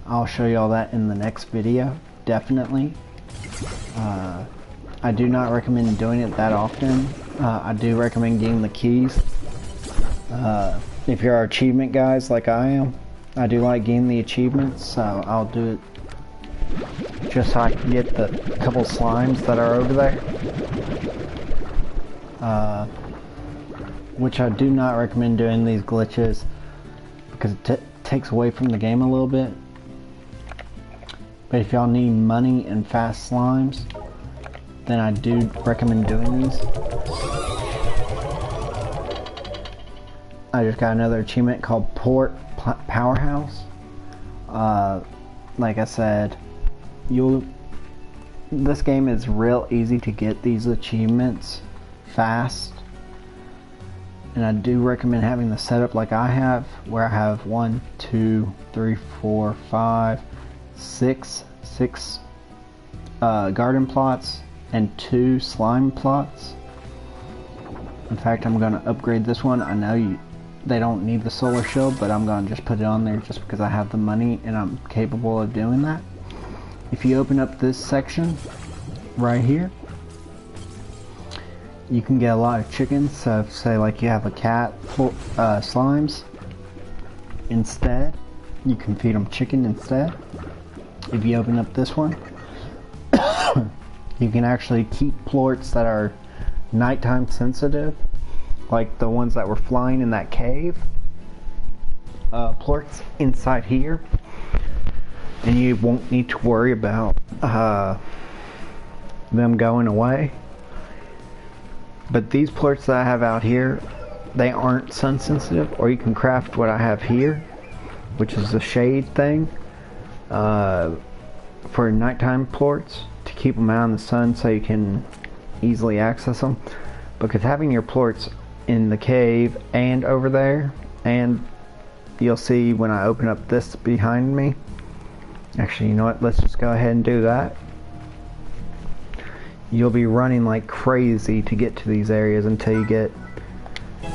Speaker 1: I'll show you all that in the next video, definitely. I do not recommend doing it that often. I do recommend getting the keys. If you're achievement guys like I am, I do like getting the achievements, so I'll do it just so I can get the couple slimes that are over there. Which I do not recommend doing these glitches because it takes away from the game a little bit. But if y'all need money and fast slimes, then I do recommend doing these. I just got another achievement called Port Powerhouse. Like I said, this game is real easy to get these achievements fast, and I do recommend having the setup like I have, where I have 1, 2, 3, 4, 5, 6 garden plots and 2 slime plots. In fact, I'm going to upgrade this one. I know they don't need the solar shield, but I'm going to just put it on there just because I have the money and I'm capable of doing that. If you open up this section right here, you can get a lot of chickens. So say like you have a cat slimes, instead you can feed them chicken instead. If you open up this one, you can actually keep plorts that are nighttime sensitive, like the ones that were flying in that cave. Plorts inside here, and you won't need to worry about them going away. But these plorts that I have out here, they aren't sun sensitive, or you can craft what I have here, which is a shade thing for nighttime plorts to keep them out in the sun so you can easily access them. Because having your plorts in the cave and over there, and you'll see when I open up this behind me. Actually, you know what? Let's just go ahead and do that. You'll be running like crazy to get to these areas until you get...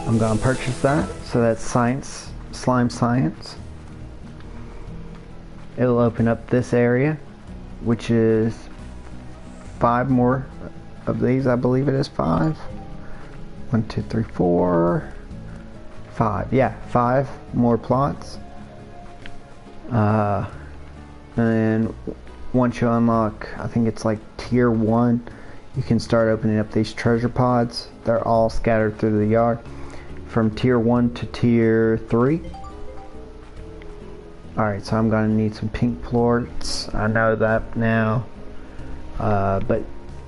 Speaker 1: I'm going to purchase that. So that's slime science. It'll open up this area, which is 5 more of these. I believe it is 5. 1, 2, 3, 4, 5. Yeah, 5 more plots. And then once you unlock, I think it's like tier 1, you can start opening up these treasure pods. They're all scattered through the yard from tier 1 to tier 3. Alright, so I'm going to need some pink plorts. I know that now. But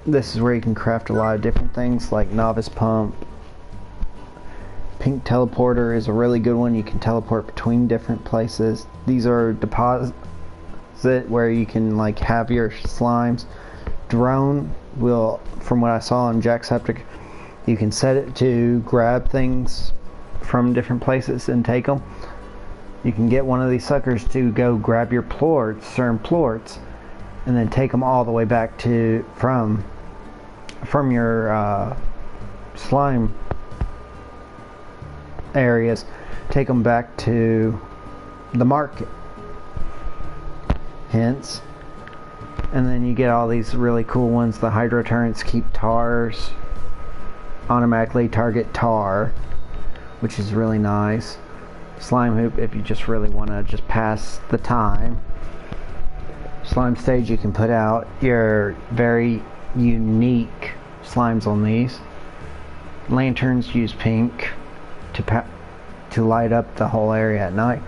Speaker 1: this is where you can craft a lot of different things like novice pump. Pink teleporter is a really good one. You can teleport between different places. These are deposit where you can like have your slimes. Drone will, from what I saw on Jacksepticeye, you can set it to grab things from different places and take them. You can get one of these suckers to go grab your plorts, certain plorts, and then take them all the way back to from your slime areas. Take them back to the market. Hence, and then you get all these really cool ones. The hydro turrets keep tars, automatically target tar, which is really nice. Slime hoop if you just really want to just pass the time. Slime stage, you can put out your very unique slimes on these. Lanterns, use pink to light up the whole area at night.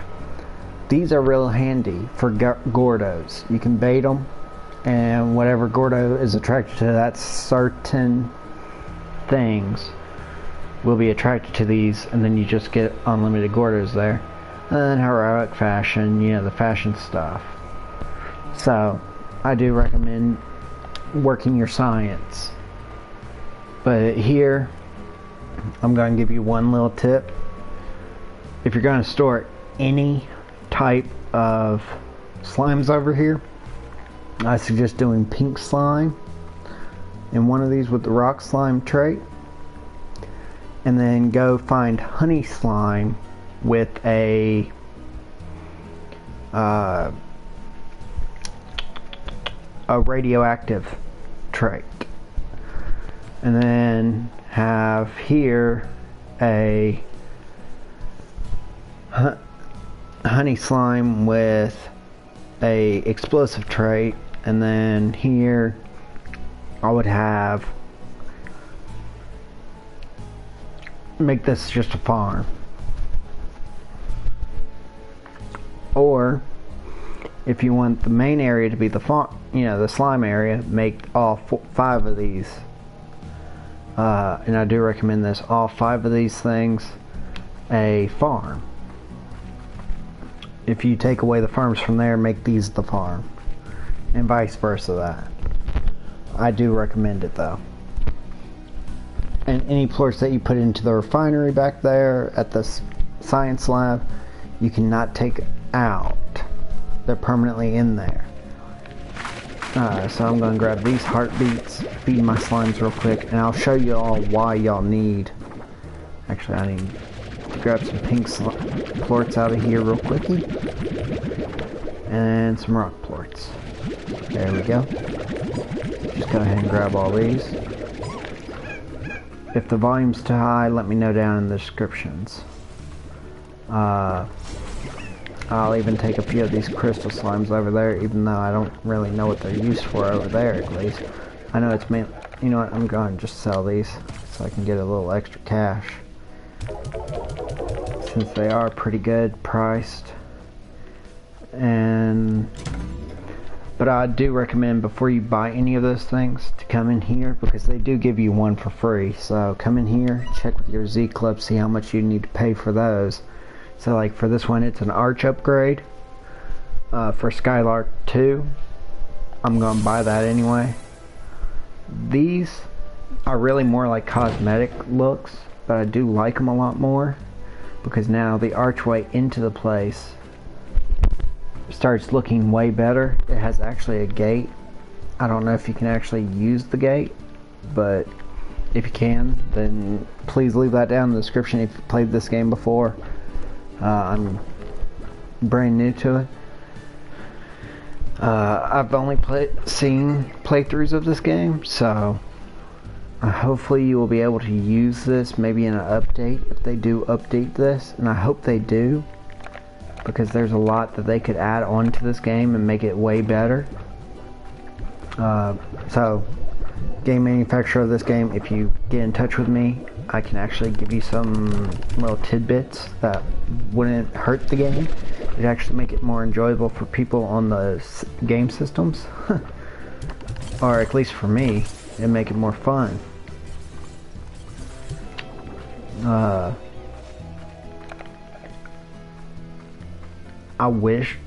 Speaker 1: These are real handy for Gordos. You can bait them, and whatever Gordo is attracted to that certain things will be attracted to these, and then you just get unlimited Gordos there. And then heroic fashion, you know, the fashion stuff. So I do recommend working your science. But here I'm going to give you one little tip. If you're going to store any type of slimes over here, I suggest doing pink slime in one of these with the rock slime trait, and then go find honey slime with a radioactive trait, and then have here a honey slime with a explosive trait, and then here I would make this just a farm. Or if you want the main area to be the farm, you know, the slime area, make all 5 of these. And I do recommend this, all 5 of these things a farm. If you take away the farms from there, make these the farm, and vice versa that. I do recommend it though. And any plorts that you put into the refinery back there at the science lab, you cannot take out. They're permanently in there. So I'm going to grab these heartbeats, feed my slimes real quick, and I'll show you all why y'all need. Actually, I need to grab some pink plorts out of here real quickie, and some rock plorts. There we go. Just go ahead and grab all these. If the volume's too high, let me know down in the descriptions. I'll even take a few of these crystal slimes over there, even though I don't really know what they're used for over there, at least. I know it's meant, you know what, I'm going to just sell these so I can get a little extra cash, since they are pretty good priced. But I do recommend, before you buy any of those things, to come in here, because they do give you one for free. So come in here, check with your Z Club, see how much you need to pay for those. So like for this one, it's an arch upgrade for Skylark 2. I'm going to buy that anyway. These are really more like cosmetic looks, but I do like them a lot more, because now the archway into the place starts looking way better. It has actually a gate. I don't know if you can actually use the gate, but if you can, then please leave that down in the description if you've played this game before. I'm brand new to it. I've only seen playthroughs of this game, so hopefully you will be able to use this maybe in an update, if they do update this, and I hope they do, because there's a lot that they could add on to this game and make it way better. So game manufacturer of this game, if you get in touch with me, I can actually give you some little tidbits that wouldn't hurt the game. It'd actually make it more enjoyable for people on the game systems. Or at least for me, it'd make it more fun. I wish,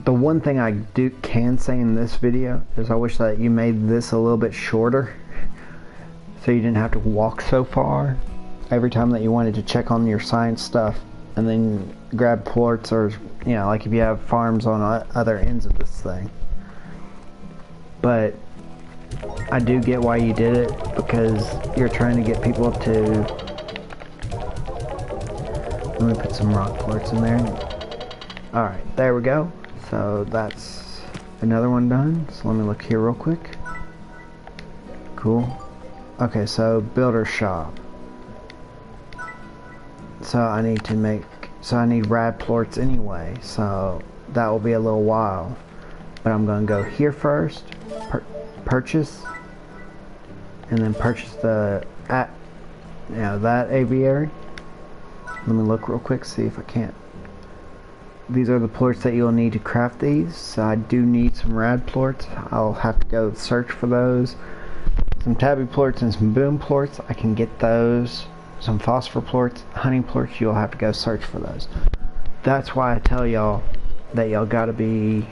Speaker 1: the one thing I can say in this video is I wish that you made this a little bit shorter, so you didn't have to walk so far. every time that you wanted to check on your science stuff, and then grab plorts, or you know, like if you have farms on other ends of this thing. But I do get why you did it, because you're trying to get people to... Let me put some rock plorts in there. Alright, there we go. So that's another one done. So let me look here real quick. Cool. Okay, so builder shop. So I need rad plorts anyway, so that will be a little while. But I'm gonna go here first, purchase, and then purchase that aviary. Let me look real quick, see if I can't. These are the plorts that you'll need to craft these. So I do need some rad plorts. I'll have to go search for those. Some tabby plorts and some boom plorts. I can get those. Some phosphor plorts, honey plorts. You'll have to go search for those. That's why I tell y'all that y'all gotta be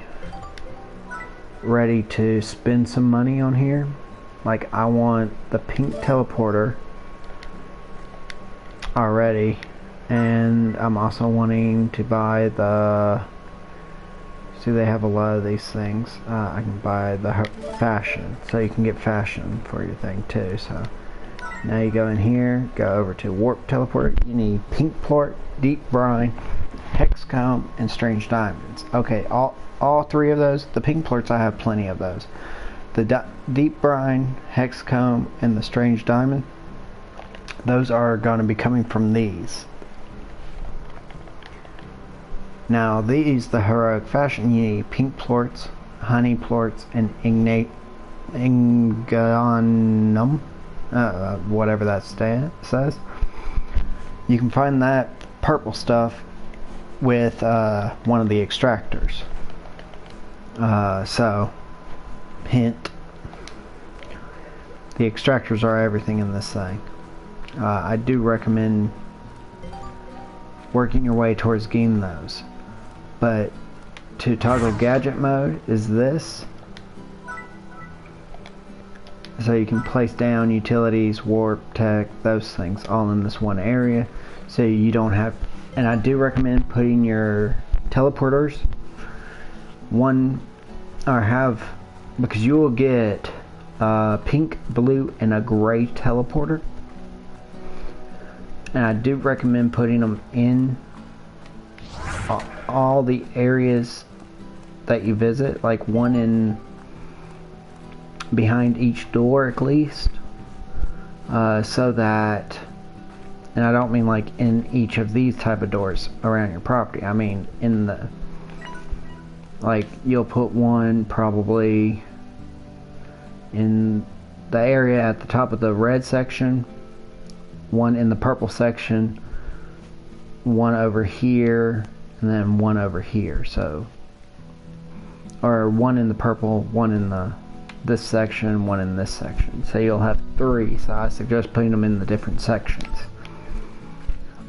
Speaker 1: ready to spend some money on here. Like, I want the pink teleporter already. And I'm also wanting to buy the... See, they have a lot of these things. I can buy the fashion. So you can get fashion for your thing too. So now you go in here, go over to warp teleporter. You need pink plort, deep brine, hex comb, and strange diamonds. Okay, all three of those. The pink plorts, I have plenty of those. The deep brine, hex comb, and the strange diamond, those are going to be coming from these. Now these, the heroic fashion, you need pink plorts, honey plorts, and ingonum, whatever that says. You can find that purple stuff with one of the extractors. So, hint, the extractors are everything in this thing. I do recommend working your way towards getting those. But to toggle gadget mode is this. So you can place down utilities, warp, tech, those things all in this one area. So you don't have... And I do recommend putting your teleporters because you will get a pink, blue, and a gray teleporter. And I do recommend putting them in all the areas that you visit, like one in behind each door at least, so that, and I don't mean like in each of these type of doors around your property, I mean in the, like you'll put one probably in the area at the top of the red section, one in the purple section, one over here, and then one over here. So, or one in the purple, one in this section, one in this section. So you'll have three. So I suggest putting them in the different sections.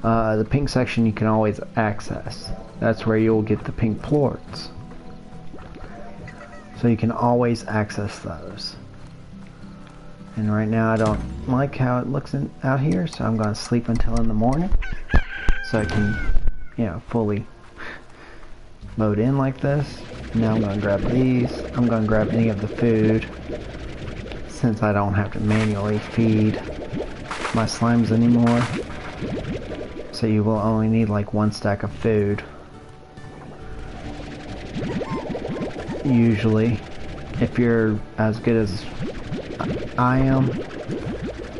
Speaker 1: The pink section you can always access. That's where you'll get the pink plorts. So you can always access those. And right now I don't like how it looks out here, so I'm going to sleep until in the morning, so I can, you know, fully load in like this. Now I'm going to grab these. I'm going to grab any of the food, since I don't have to manually feed my slimes anymore. So you will only need like one stack of food. Usually, if you're as good as I am.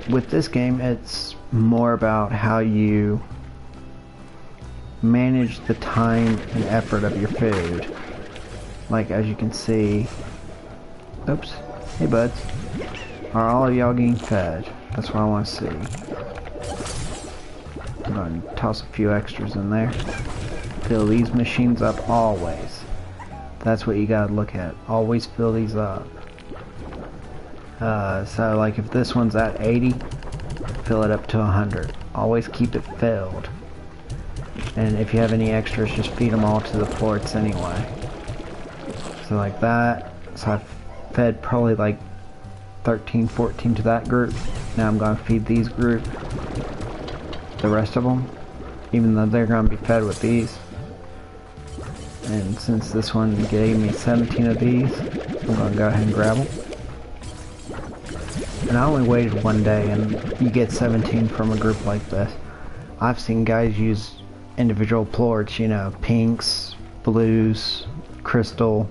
Speaker 1: With this game, it's more about how you manage the time and effort of your food. Like, as you can see, oops, hey buds, are all of y'all getting fed? That's what I want to see. I'm going to toss a few extras in there. Fill these machines up always. That's what you gotta look at. Always fill these up. So like if this one's at 80, fill it up to 100. Always keep it filled. And if you have any extras, just feed them all to the plorts anyway. So like that. So I've fed probably like 13, 14 to that group. Now I'm going to feed these group. the rest of them, even though they're going to be fed with these. And since this one gave me 17 of these, I'm going to go ahead and grab them. And I only waited one day, and you get 17 from a group like this. I've seen guys use individual plorts, you know, pinks, blues, crystal,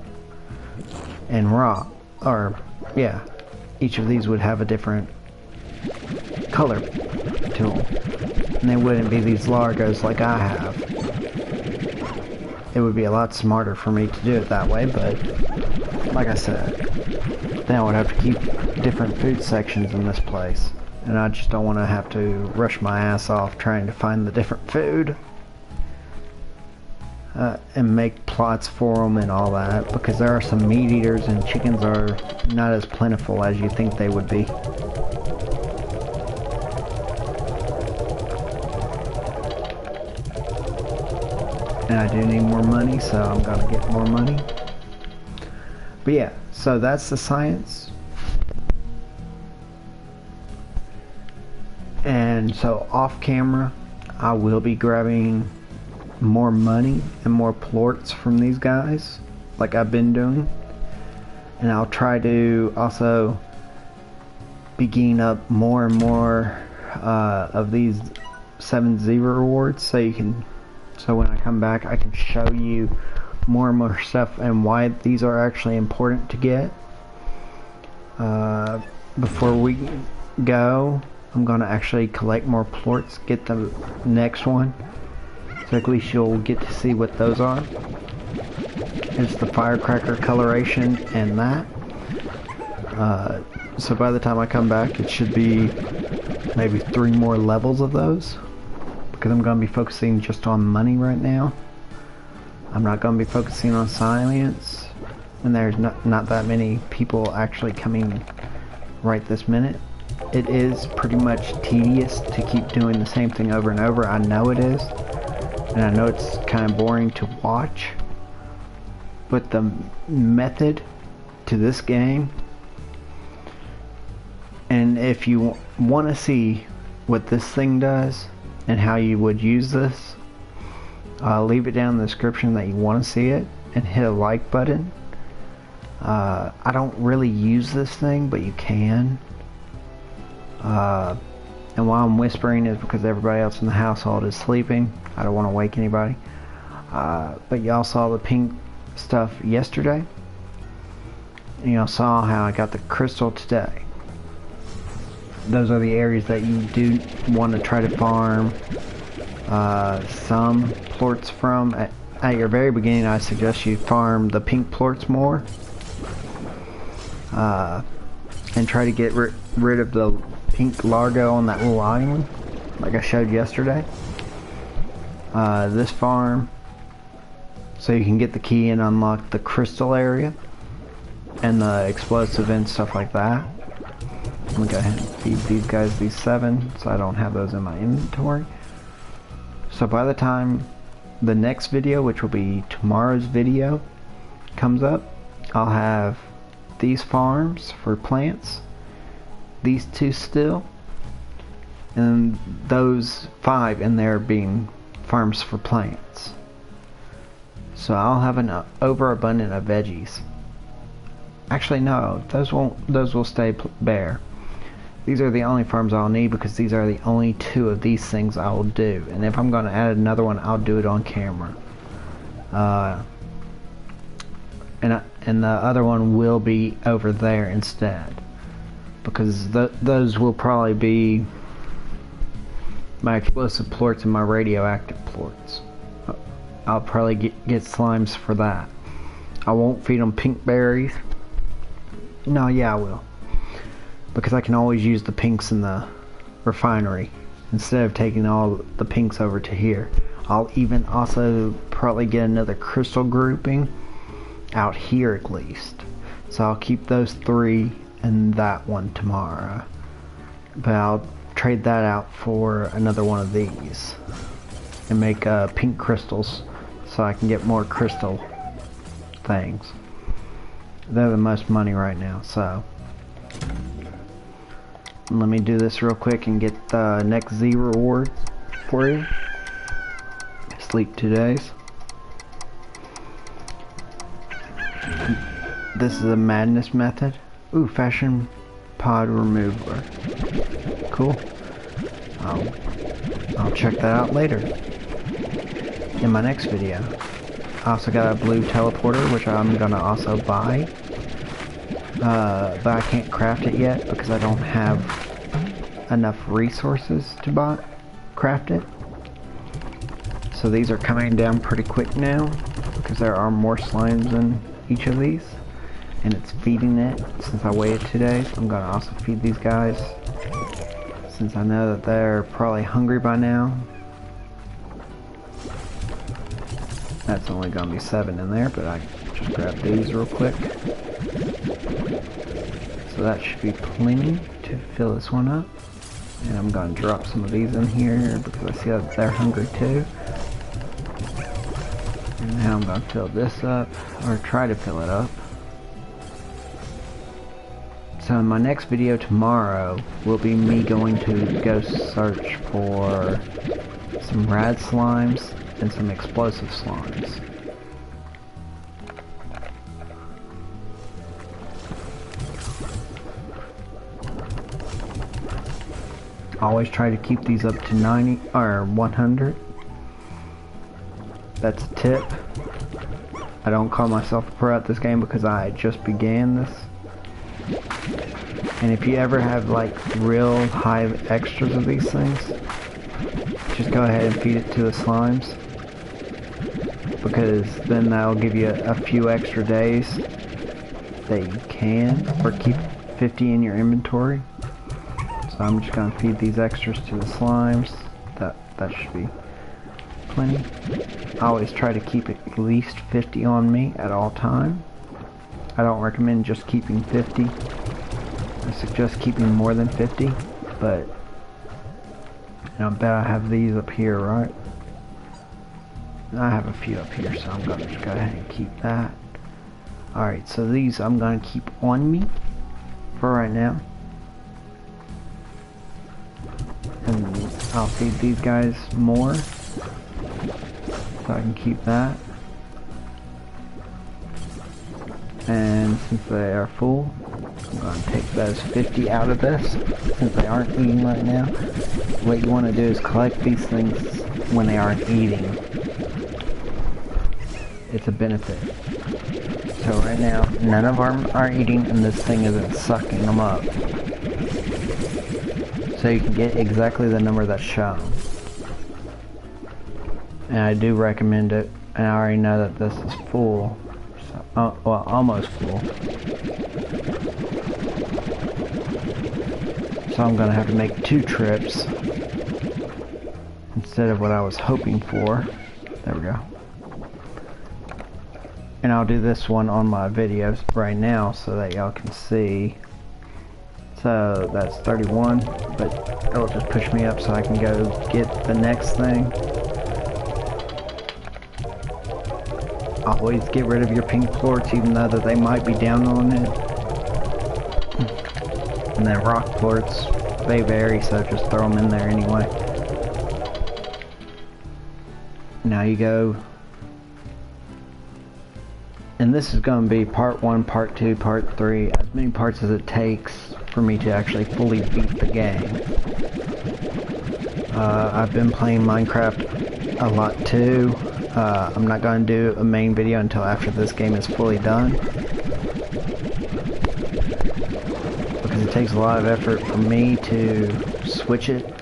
Speaker 1: and rock. Or, yeah, each of these would have a different color to them. And they wouldn't be these Largos like I have. It would be a lot smarter for me to do it that way, but like I said, then I would have to keep different food sections in this place. And I just don't want to have to rush my ass off trying to find the different food. And make plots for them and all that, because there are some meat eaters and chickens are not as plentiful as you think they would be. And I do need more money, so I'm gonna get more money. But yeah, so that's the science. And so off camera, I will be grabbing more money and more plorts from these guys, like I've been doing. And I'll try to also be getting up more and more of these 7Z rewards, so when I come back I can show you more and more stuff and why these are actually important to get. Before we go, I'm gonna actually collect more plorts, get the next one, so at least you'll get to see what those are. It's the firecracker coloration and that. So by the time I come back, it should be maybe 3 more levels of those, because I'm going to be focusing just on money right now. I'm not going to be focusing on science, and there's not that many people actually coming right this minute. It is pretty much tedious to keep doing the same thing over and over. I know it is, and I know it's kind of boring to watch, but the method to this game, and if you want to see what this thing does and how you would use this, I'll leave it down in the description that you want to see it, and hit a like button. I don't really use this thing, but you can. And why I'm whispering is because everybody else in the household is sleeping. I don't want to wake anybody. But y'all saw the pink stuff yesterday. And y'all saw how I got the crystal today. Those are the areas that you do want to try to farm some plorts from. At your very beginning, I suggest you farm the pink plorts more. And try to get rid of the pink Largo on that little island, like I showed yesterday. This farm, so you can get the key and unlock the crystal area and the explosive and stuff like that. I'm gonna go ahead and feed these guys these 7, so I don't have those in my inventory. So by the time the next video, which will be tomorrow's video, comes up, I'll have these farms for plants, these 2 still, and those 5 in there being farms for plants. So I'll have an overabundance of veggies. Actually no, those will stay bare. These are the only farms I'll need, because these are the only 2 of these things I will do. And if I'm going to add another one, I'll do it on camera. And the other one will be over there instead, because those will probably be my explosive plorts and my radioactive plorts. I'll probably get slimes for that. I won't feed them pink berries. No, yeah I will, because I can always use the pinks in the refinery instead of taking all the pinks over to here. I'll even also probably get another crystal grouping out here at least. So I'll keep those 3 and that one tomorrow. But I'll trade that out for another one of these and make pink crystals, so I can get more crystal things. They're the most money right now, so let me do this real quick and get the next Z reward for you. Sleep 2 days. This is a madness method. Ooh, fashion pod remover. Cool. I'll check that out later in my next video. I also got a blue teleporter, which I'm gonna also buy. But I can't craft it yet because I don't have enough resources to craft it. So these are coming down pretty quick now because there are more slimes in each of these. And it's feeding it. Since I waited 2 days, I'm gonna also feed these guys, since I know that they're probably hungry by now. That's only gonna be 7 in there, but I just grabbed these real quick. So that should be plenty to fill this one up. And I'm gonna drop some of these in here because I see that they're hungry too. And now I'm gonna fill this up, or try to fill it up. So in my next video tomorrow will be me going to go search for some rad slimes and some explosive slimes. Always try to keep these up to 90 or 100. That's a tip. I don't call myself a pro at this game because I just began this. And if you ever have like real high extras of these things, just go ahead and feed it to the slimes, because then that'll give you a few extra days that you can, or keep 50 in your inventory. So I'm just gonna feed these extras to the slimes. That should be plenty. I always try to keep at least 50 on me at all time. I don't recommend just keeping 50. I suggest keeping more than 50, but I bet I have these up here, right? I have a few up here, so I'm gonna just go ahead and keep that. Alright, so these I'm gonna keep on me for right now. And I'll feed these guys more, so I can keep that. And since they are full, I'm going to take those 50 out of this, since they aren't eating right now. What you want to do is collect these things when they aren't eating. It's a benefit. So right now, none of them are eating, and this thing isn't sucking them up. So you can get exactly the number that's shown. And I do recommend it, and I already know that this is full. So, well, almost full. So I'm gonna have to make 2 trips instead of what I was hoping for. There we go. And I'll do this one on my videos right now so that y'all can see. So that's 31, but it'll just push me up so I can go get the next thing. Always get rid of your pink plorts, even though that they might be down on it. And then rock plorts, they vary, so just throw them in there anyway. Now you go, and this is going to be part 1, part 2, part 3, as many parts as it takes for me to actually fully beat the game. I've been playing Minecraft a lot too. I'm not going to do a main video until after this game is fully done, because it takes a lot of effort for me to switch it,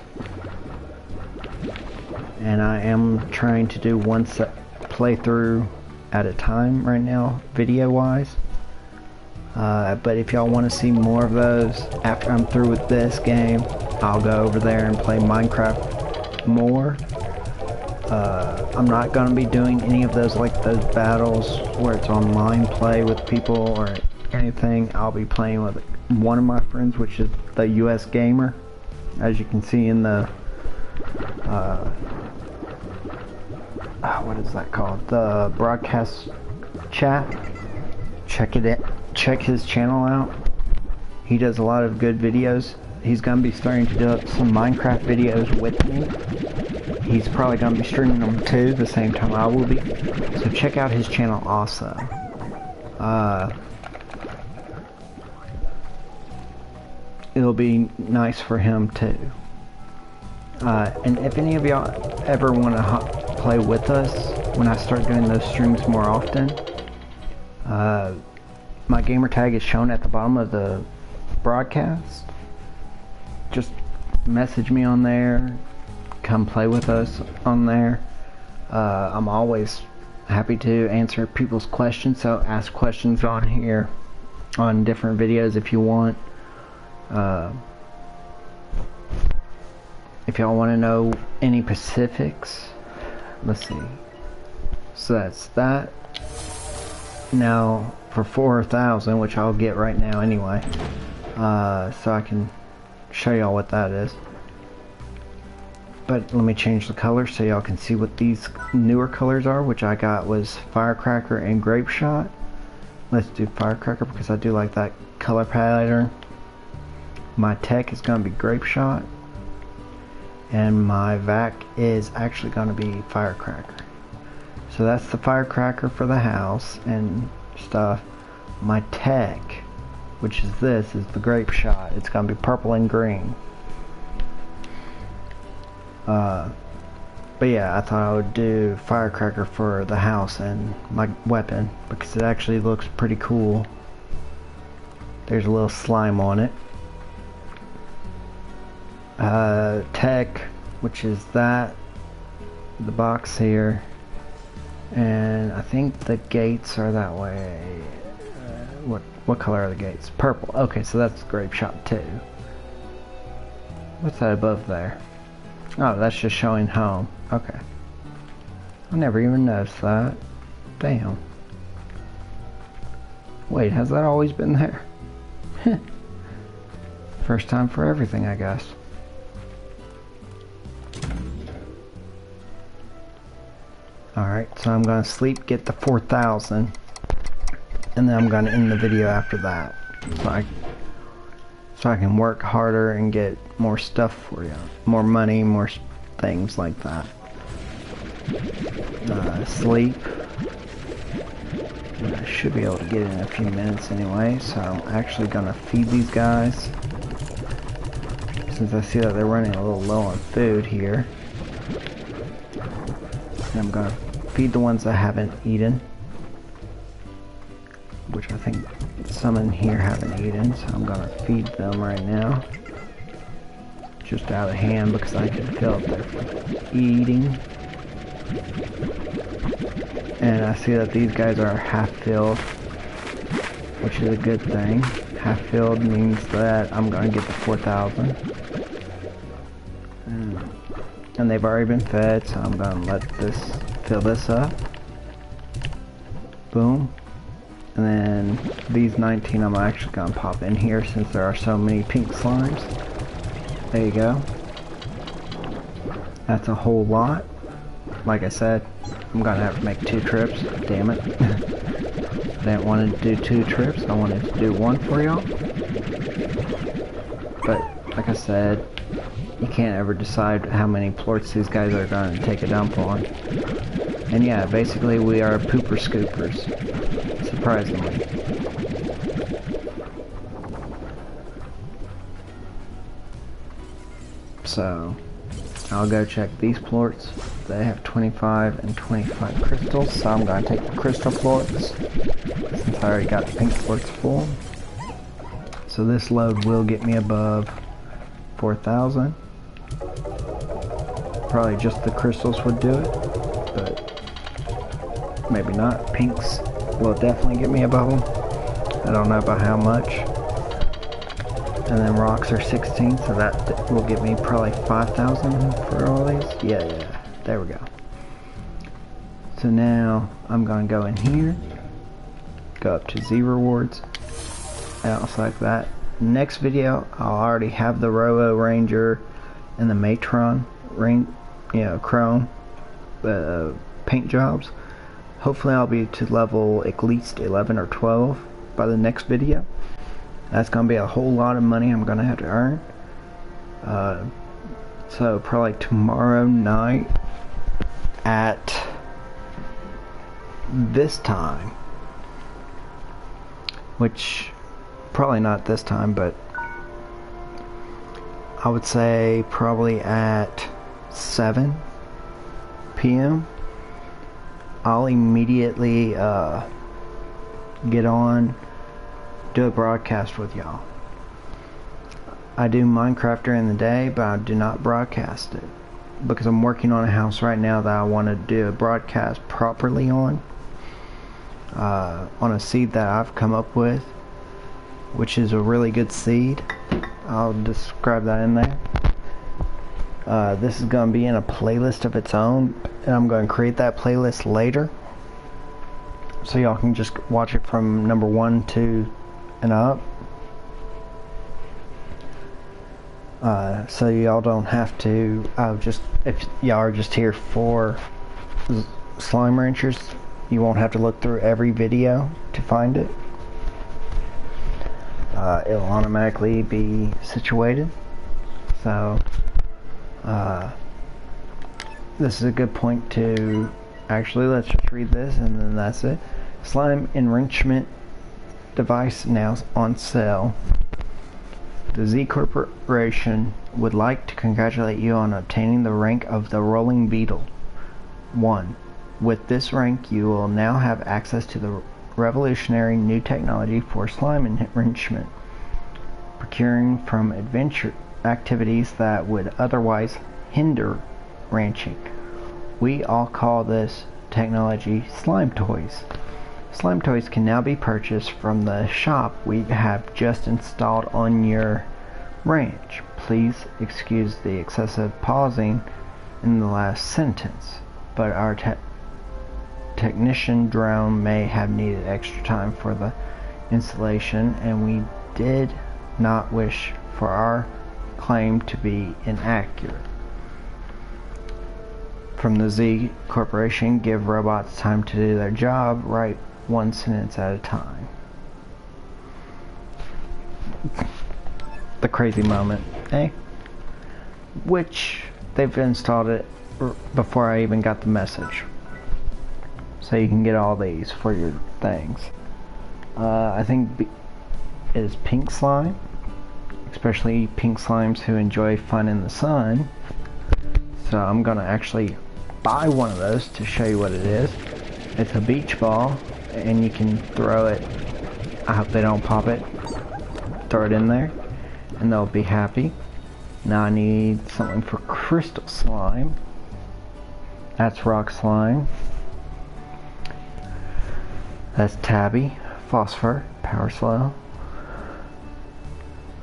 Speaker 1: and I am trying to do one playthrough at a time right now, video wise. But if y'all want to see more of those after I'm through with this game, I'll go over there and play Minecraft more. I'm not going to be doing any of those, like those battles where it's online play with people or anything. I'll be playing with one of my friends, which is the US Gamer, as you can see in the what is that called, the broadcast chat. Check his channel out. He does a lot of good videos he's gonna be starting to do some Minecraft videos with me. He's probably gonna be streaming them too, the same time I will be. So check out his channel also. It'll be nice for him too. And if any of y'all ever want to play with us when I start doing those streams more often, my gamer tag is shown at the bottom of the broadcast. Just message me on there, come play with us on there. I'm always happy to answer people's questions, so ask questions on here on different videos if you want. If y'all want to know any specifics, let's see. So that's that. Now for 4,000, which I'll get right now anyway, so I can show y'all what that is. But let me change the color so y'all can see what these newer colors are, which I got was Firecracker and Grape Shot. Let's do Firecracker because I do like that color pattern. My tech is going to be Grape Shot, and my vac is actually going to be Firecracker. So that's the Firecracker for the house and stuff. My tech, which is this, is the Grape Shot. It's going to be purple and green. But yeah, I thought I would do Firecracker for the house and my weapon because it actually looks pretty cool. There's a little slime on it. Tech, which is that, the box here, and I think the gates are that way. What color are the gates? Purple. Okay, so that's Grape Shot too. What's that above there? Oh, that's just showing home. Okay. I never even noticed that. Damn. Wait, has that always been there? First time for everything, I guess. Alright, so I'm gonna sleep, get the 4,000, and then I'm gonna end the video after that. So I can work harder and get more stuff for you. More money, more things like that. Sleep. I should be able to get it in a few minutes anyway, so I'm actually gonna feed these guys. Since I see that they're running a little low on food here. And I'm gonna feed the ones I haven't eaten. Which I think some in here haven't eaten, so I'm gonna feed them right now. Just out of hand because I can feel if they're eating. And I see that these guys are half filled, which is a good thing. Half filled means that I'm gonna get the 4,000. And they've already been fed, so I'm gonna let this fill this up. Boom. And then these 19 I'm actually gonna pop in here since there are so many pink slimes. There you go. That's a whole lot. Like I said, I'm gonna have to make 2 trips. Damn it. I didn't want to do 2 trips. I wanted to do 1 for y'all. But like I said, you can't ever decide how many plorts these guys are going to take a dump on. And yeah, basically we are pooper scoopers. Surprisingly. So, I'll go check these plorts. They have 25 and 25 crystals, so I'm going to take the crystal plorts since I already got the pink plorts full. So this load will get me above 4,000. Probably just the crystals would do it, but maybe not. Pinks will definitely get me above them. I don't know about how much. And then rocks are 16, so that will get me probably 5,000 for all these. Yeah, there we go. So now I'm going to go in here, go up to Z rewards, and I'll select that. Next video, I'll already have the Robo Ranger and the Matron Chrome paint jobs. Hopefully I'll be to level at least 11 or 12 by the next video. That's gonna be a whole lot of money I'm gonna have to earn. So probably tomorrow night at this time, which probably not this time, but I would say probably at 7 p.m. I'll immediately get on, do a broadcast with y'all. I do Minecraft during the day, but I do not broadcast it because I'm working on a house right now that I want to do a broadcast properly on a seed that I've come up with, which is a really good seed. I'll describe that in there. This is going to be in a playlist of its own, and I'm going to create that playlist later, so y'all can just watch it from number 1, 2, and up. So y'all don't have to, if y'all are just here for Slime Ranchers, you won't have to look through every video to find it. It'll automatically be situated. So, this is a good point to, actually, let's just read this and then that's it. Slime enrichment device now on sale. The Z Corporation would like to congratulate you on obtaining the rank of the Rolling Beetle 1. With this rank, you will now have access to the revolutionary new technology for slime enrichment, procuring from adventure activities that would otherwise hinder ranching. We all call this technology slime toys. Slime toys can now be purchased from the shop we have just installed on your ranch. Please excuse the excessive pausing in the last sentence, but our technician drone may have needed extra time for the installation, and we did not wish for our claim to be inaccurate. From the Z Corporation, give robots time to do their job right, one sentence at a time. The crazy moment, eh? Which they've installed it before I even got the message, so you can get all these for your things. I think it is pink slime, especially pink slimes who enjoy fun in the sun. So I'm gonna actually buy one of those to show you what it is. It's a beach ball, and you can throw it. I hope they don't pop it. Throw it in there, and they'll be happy. Now I need something for crystal slime. That's rock slime. That's tabby, phosphor, power slow,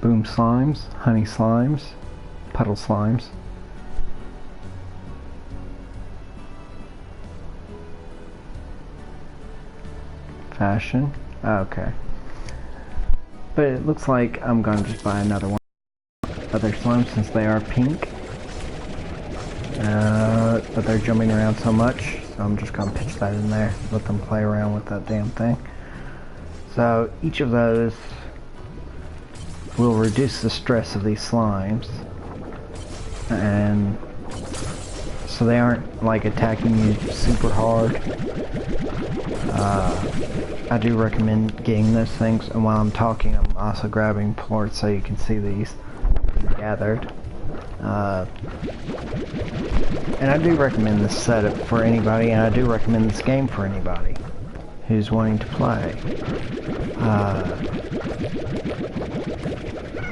Speaker 1: boom slimes, honey slimes, puddle slimes. Fashion. Okay. But it looks like I'm gonna just buy another one. Other slimes since they are pink. But they're jumping around so much, so I'm just gonna pitch that in there. Let them play around with that damn thing. So each of those will reduce the stress of these slimes. And so they aren't like attacking you super hard. I do recommend getting those things, and while I'm talking I'm also grabbing plorts so you can see these gathered. And I do recommend this setup for anybody, and I do recommend this game for anybody who's wanting to play.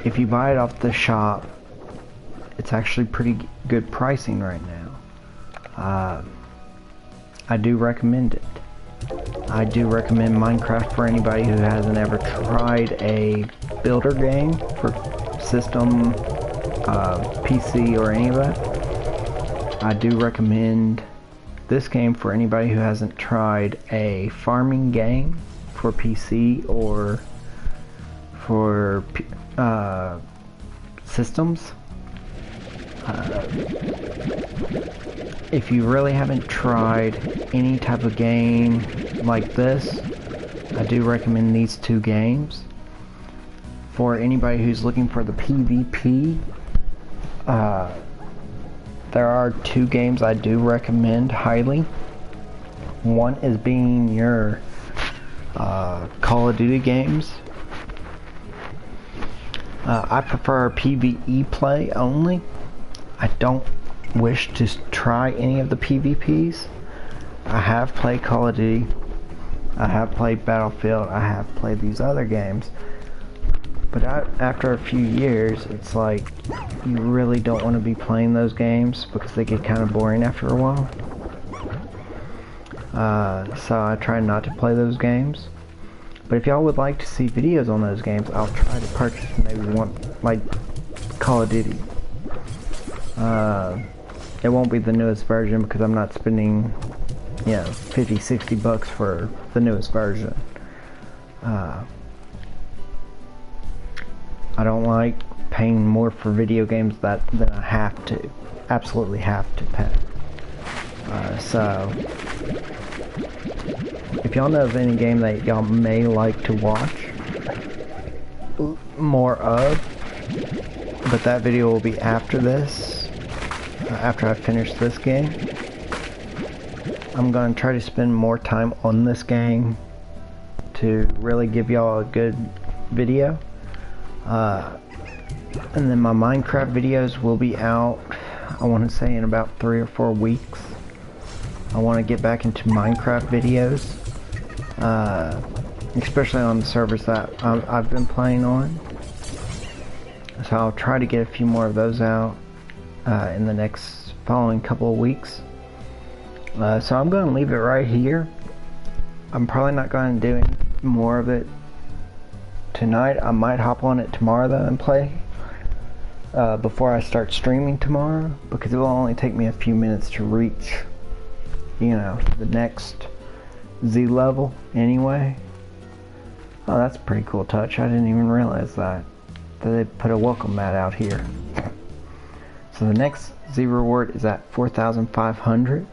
Speaker 1: If you buy it off the shop, it's actually pretty good pricing right now. I do recommend it. I do recommend Minecraft for anybody who hasn't ever tried a builder game for system, PC, or any of that. I do recommend this game for anybody who hasn't tried a farming game for PC or for systems. If you really haven't tried any type of game like this, I do recommend these two games. For anybody who's looking for the PvP There are 2 games I do recommend highly. One is being your Call of Duty games. I prefer PvE play only. I don't wish to try any of the PvPs. I have played Call of Duty. I have played Battlefield. I have played these other games. But after a few years, it's like you really don't want to be playing those games because they get kind of boring after a while. So I try not to play those games. But if y'all would like to see videos on those games, I'll try to purchase maybe one, like Call of Duty. It won't be the newest version because I'm not spending, you know, 50, 60 bucks for the newest version. I don't like paying more for video games than I have to, absolutely have to pay. So, if y'all know of any game that y'all may like to watch more of, but that video will be after this, after I finish this game. I'm going to try to spend more time on this game to really give y'all a good video. And then my Minecraft videos will be out, I want to say in about 3 or 4 weeks. I want to get back into Minecraft videos, especially on the servers that I've been playing on. So I'll try to get a few more of those out in the next following couple of weeks. So I'm going to leave it right here. I'm probably not going to do any more of it tonight. I might hop on it tomorrow though and play before I start streaming tomorrow, because it will only take me a few minutes to reach, you know, the next Z level anyway. Oh, that's a pretty cool touch. I didn't even realize that they put a welcome mat out here. So the next Z reward is at 4,500.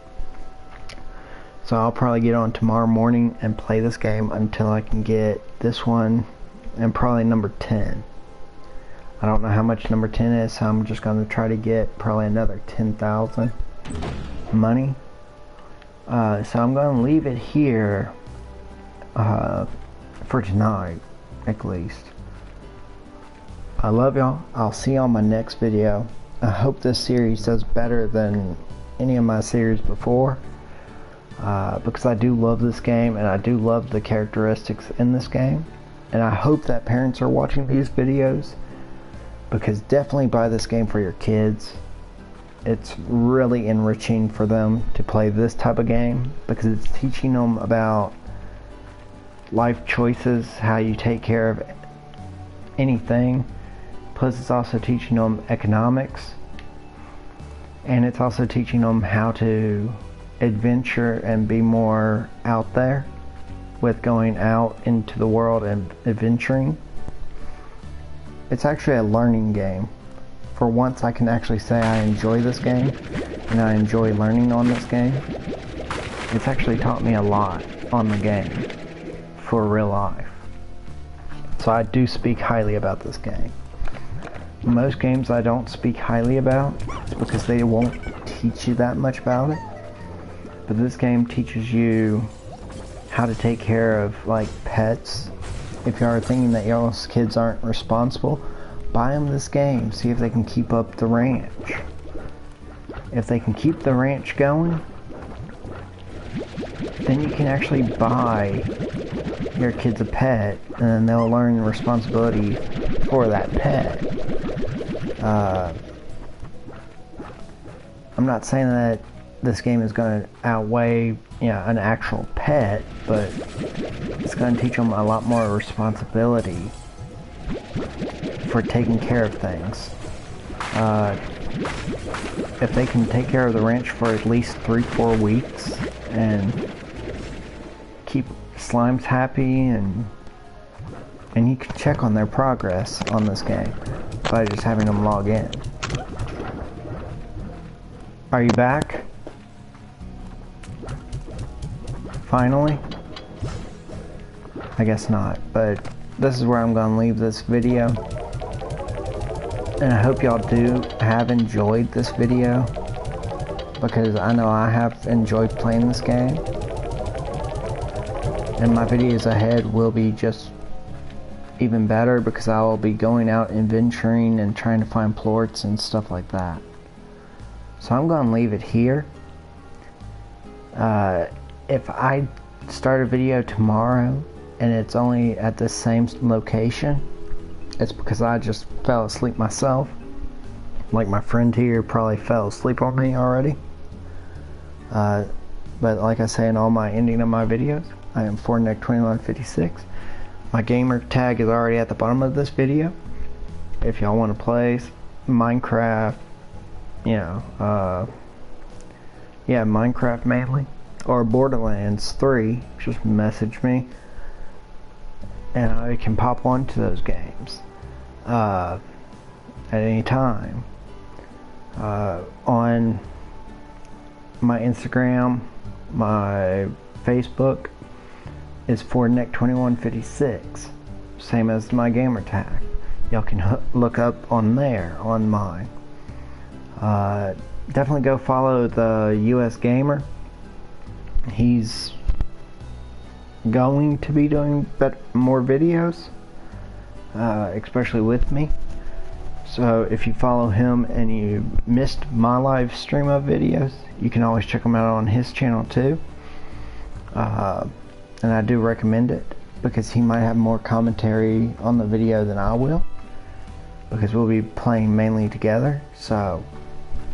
Speaker 1: So I'll probably get on tomorrow morning and play this game until I can get this one and probably number 10. I don't know how much number 10 is, so I'm just going to try to get probably another 10,000 money. So I'm going to leave it here for tonight, at least. I love y'all. I'll see y'all on my next video. I hope this series does better than any of my series before, because I do love this game and I do love the characteristics in this game. And I hope that parents are watching these videos, because definitely buy this game for your kids. It's really enriching for them to play this type of game, because it's teaching them about life choices, how you take care of anything. Plus it's also teaching them economics, and it's also teaching them how to adventure and be more out there with going out into the world and adventuring. It's actually a learning game. For once I can actually say I enjoy this game and I enjoy learning on this game. It's actually taught me a lot on the game for real life. So I do speak highly about this game. Most games I don't speak highly about because they won't teach you that much about it. But this game teaches you how to take care of like pets. If you are thinking that y'all's kids aren't responsible, buy them this game. See if they can keep up the ranch. If they can keep the ranch going, then you can actually buy your kids a pet, and then they'll learn the responsibility for that pet. I'm not saying that this game is going to outweigh, you know, an actual pet, but it's going to teach them a lot more responsibility for taking care of things. If they can take care of the ranch for at least 3-4 weeks and keep slimes happy, and you can check on their progress on this game by just having them log in. Are you back? Finally? I guess not, but this is where I'm going to leave this video. And I hope y'all do have enjoyed this video, because I know I have enjoyed playing this game. And my videos ahead will be just even better, because I will be going out and venturing and trying to find plorts and stuff like that. So I'm going to leave it here. If I start a video tomorrow and it's only at the same location, it's because I just fell asleep myself. Like my friend here probably fell asleep on me already. But like I say in all my ending of my videos, I am Fortnite2156. My gamer tag is already at the bottom of this video. If y'all want to play Minecraft, you know, yeah, Minecraft mainly, or Borderlands 3, just message me and I can pop onto those games at any time. On my Instagram, my Facebook is Fortnite2156, same as my gamer tag. Y'all can look up on there on mine. Definitely go follow the US Gamer. He's going to be doing more videos, especially with me. So if you follow him and you missed my live stream of videos, you can always check them out on his channel too. And I do recommend it, because he might have more commentary on the video than I will, because we'll be playing mainly together. So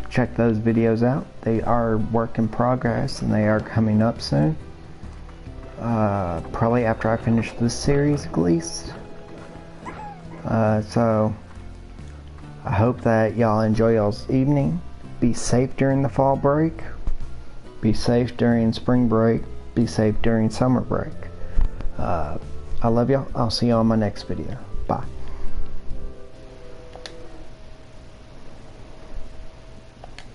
Speaker 1: check those videos out. They are work in progress and they are coming up soon. Probably after I finish this series at least. So I hope that y'all enjoy y'all's evening. Be safe during the fall break. Be safe during spring break. Be safe during summer break. I love y'all. I'll see y'all in my next video. Bye.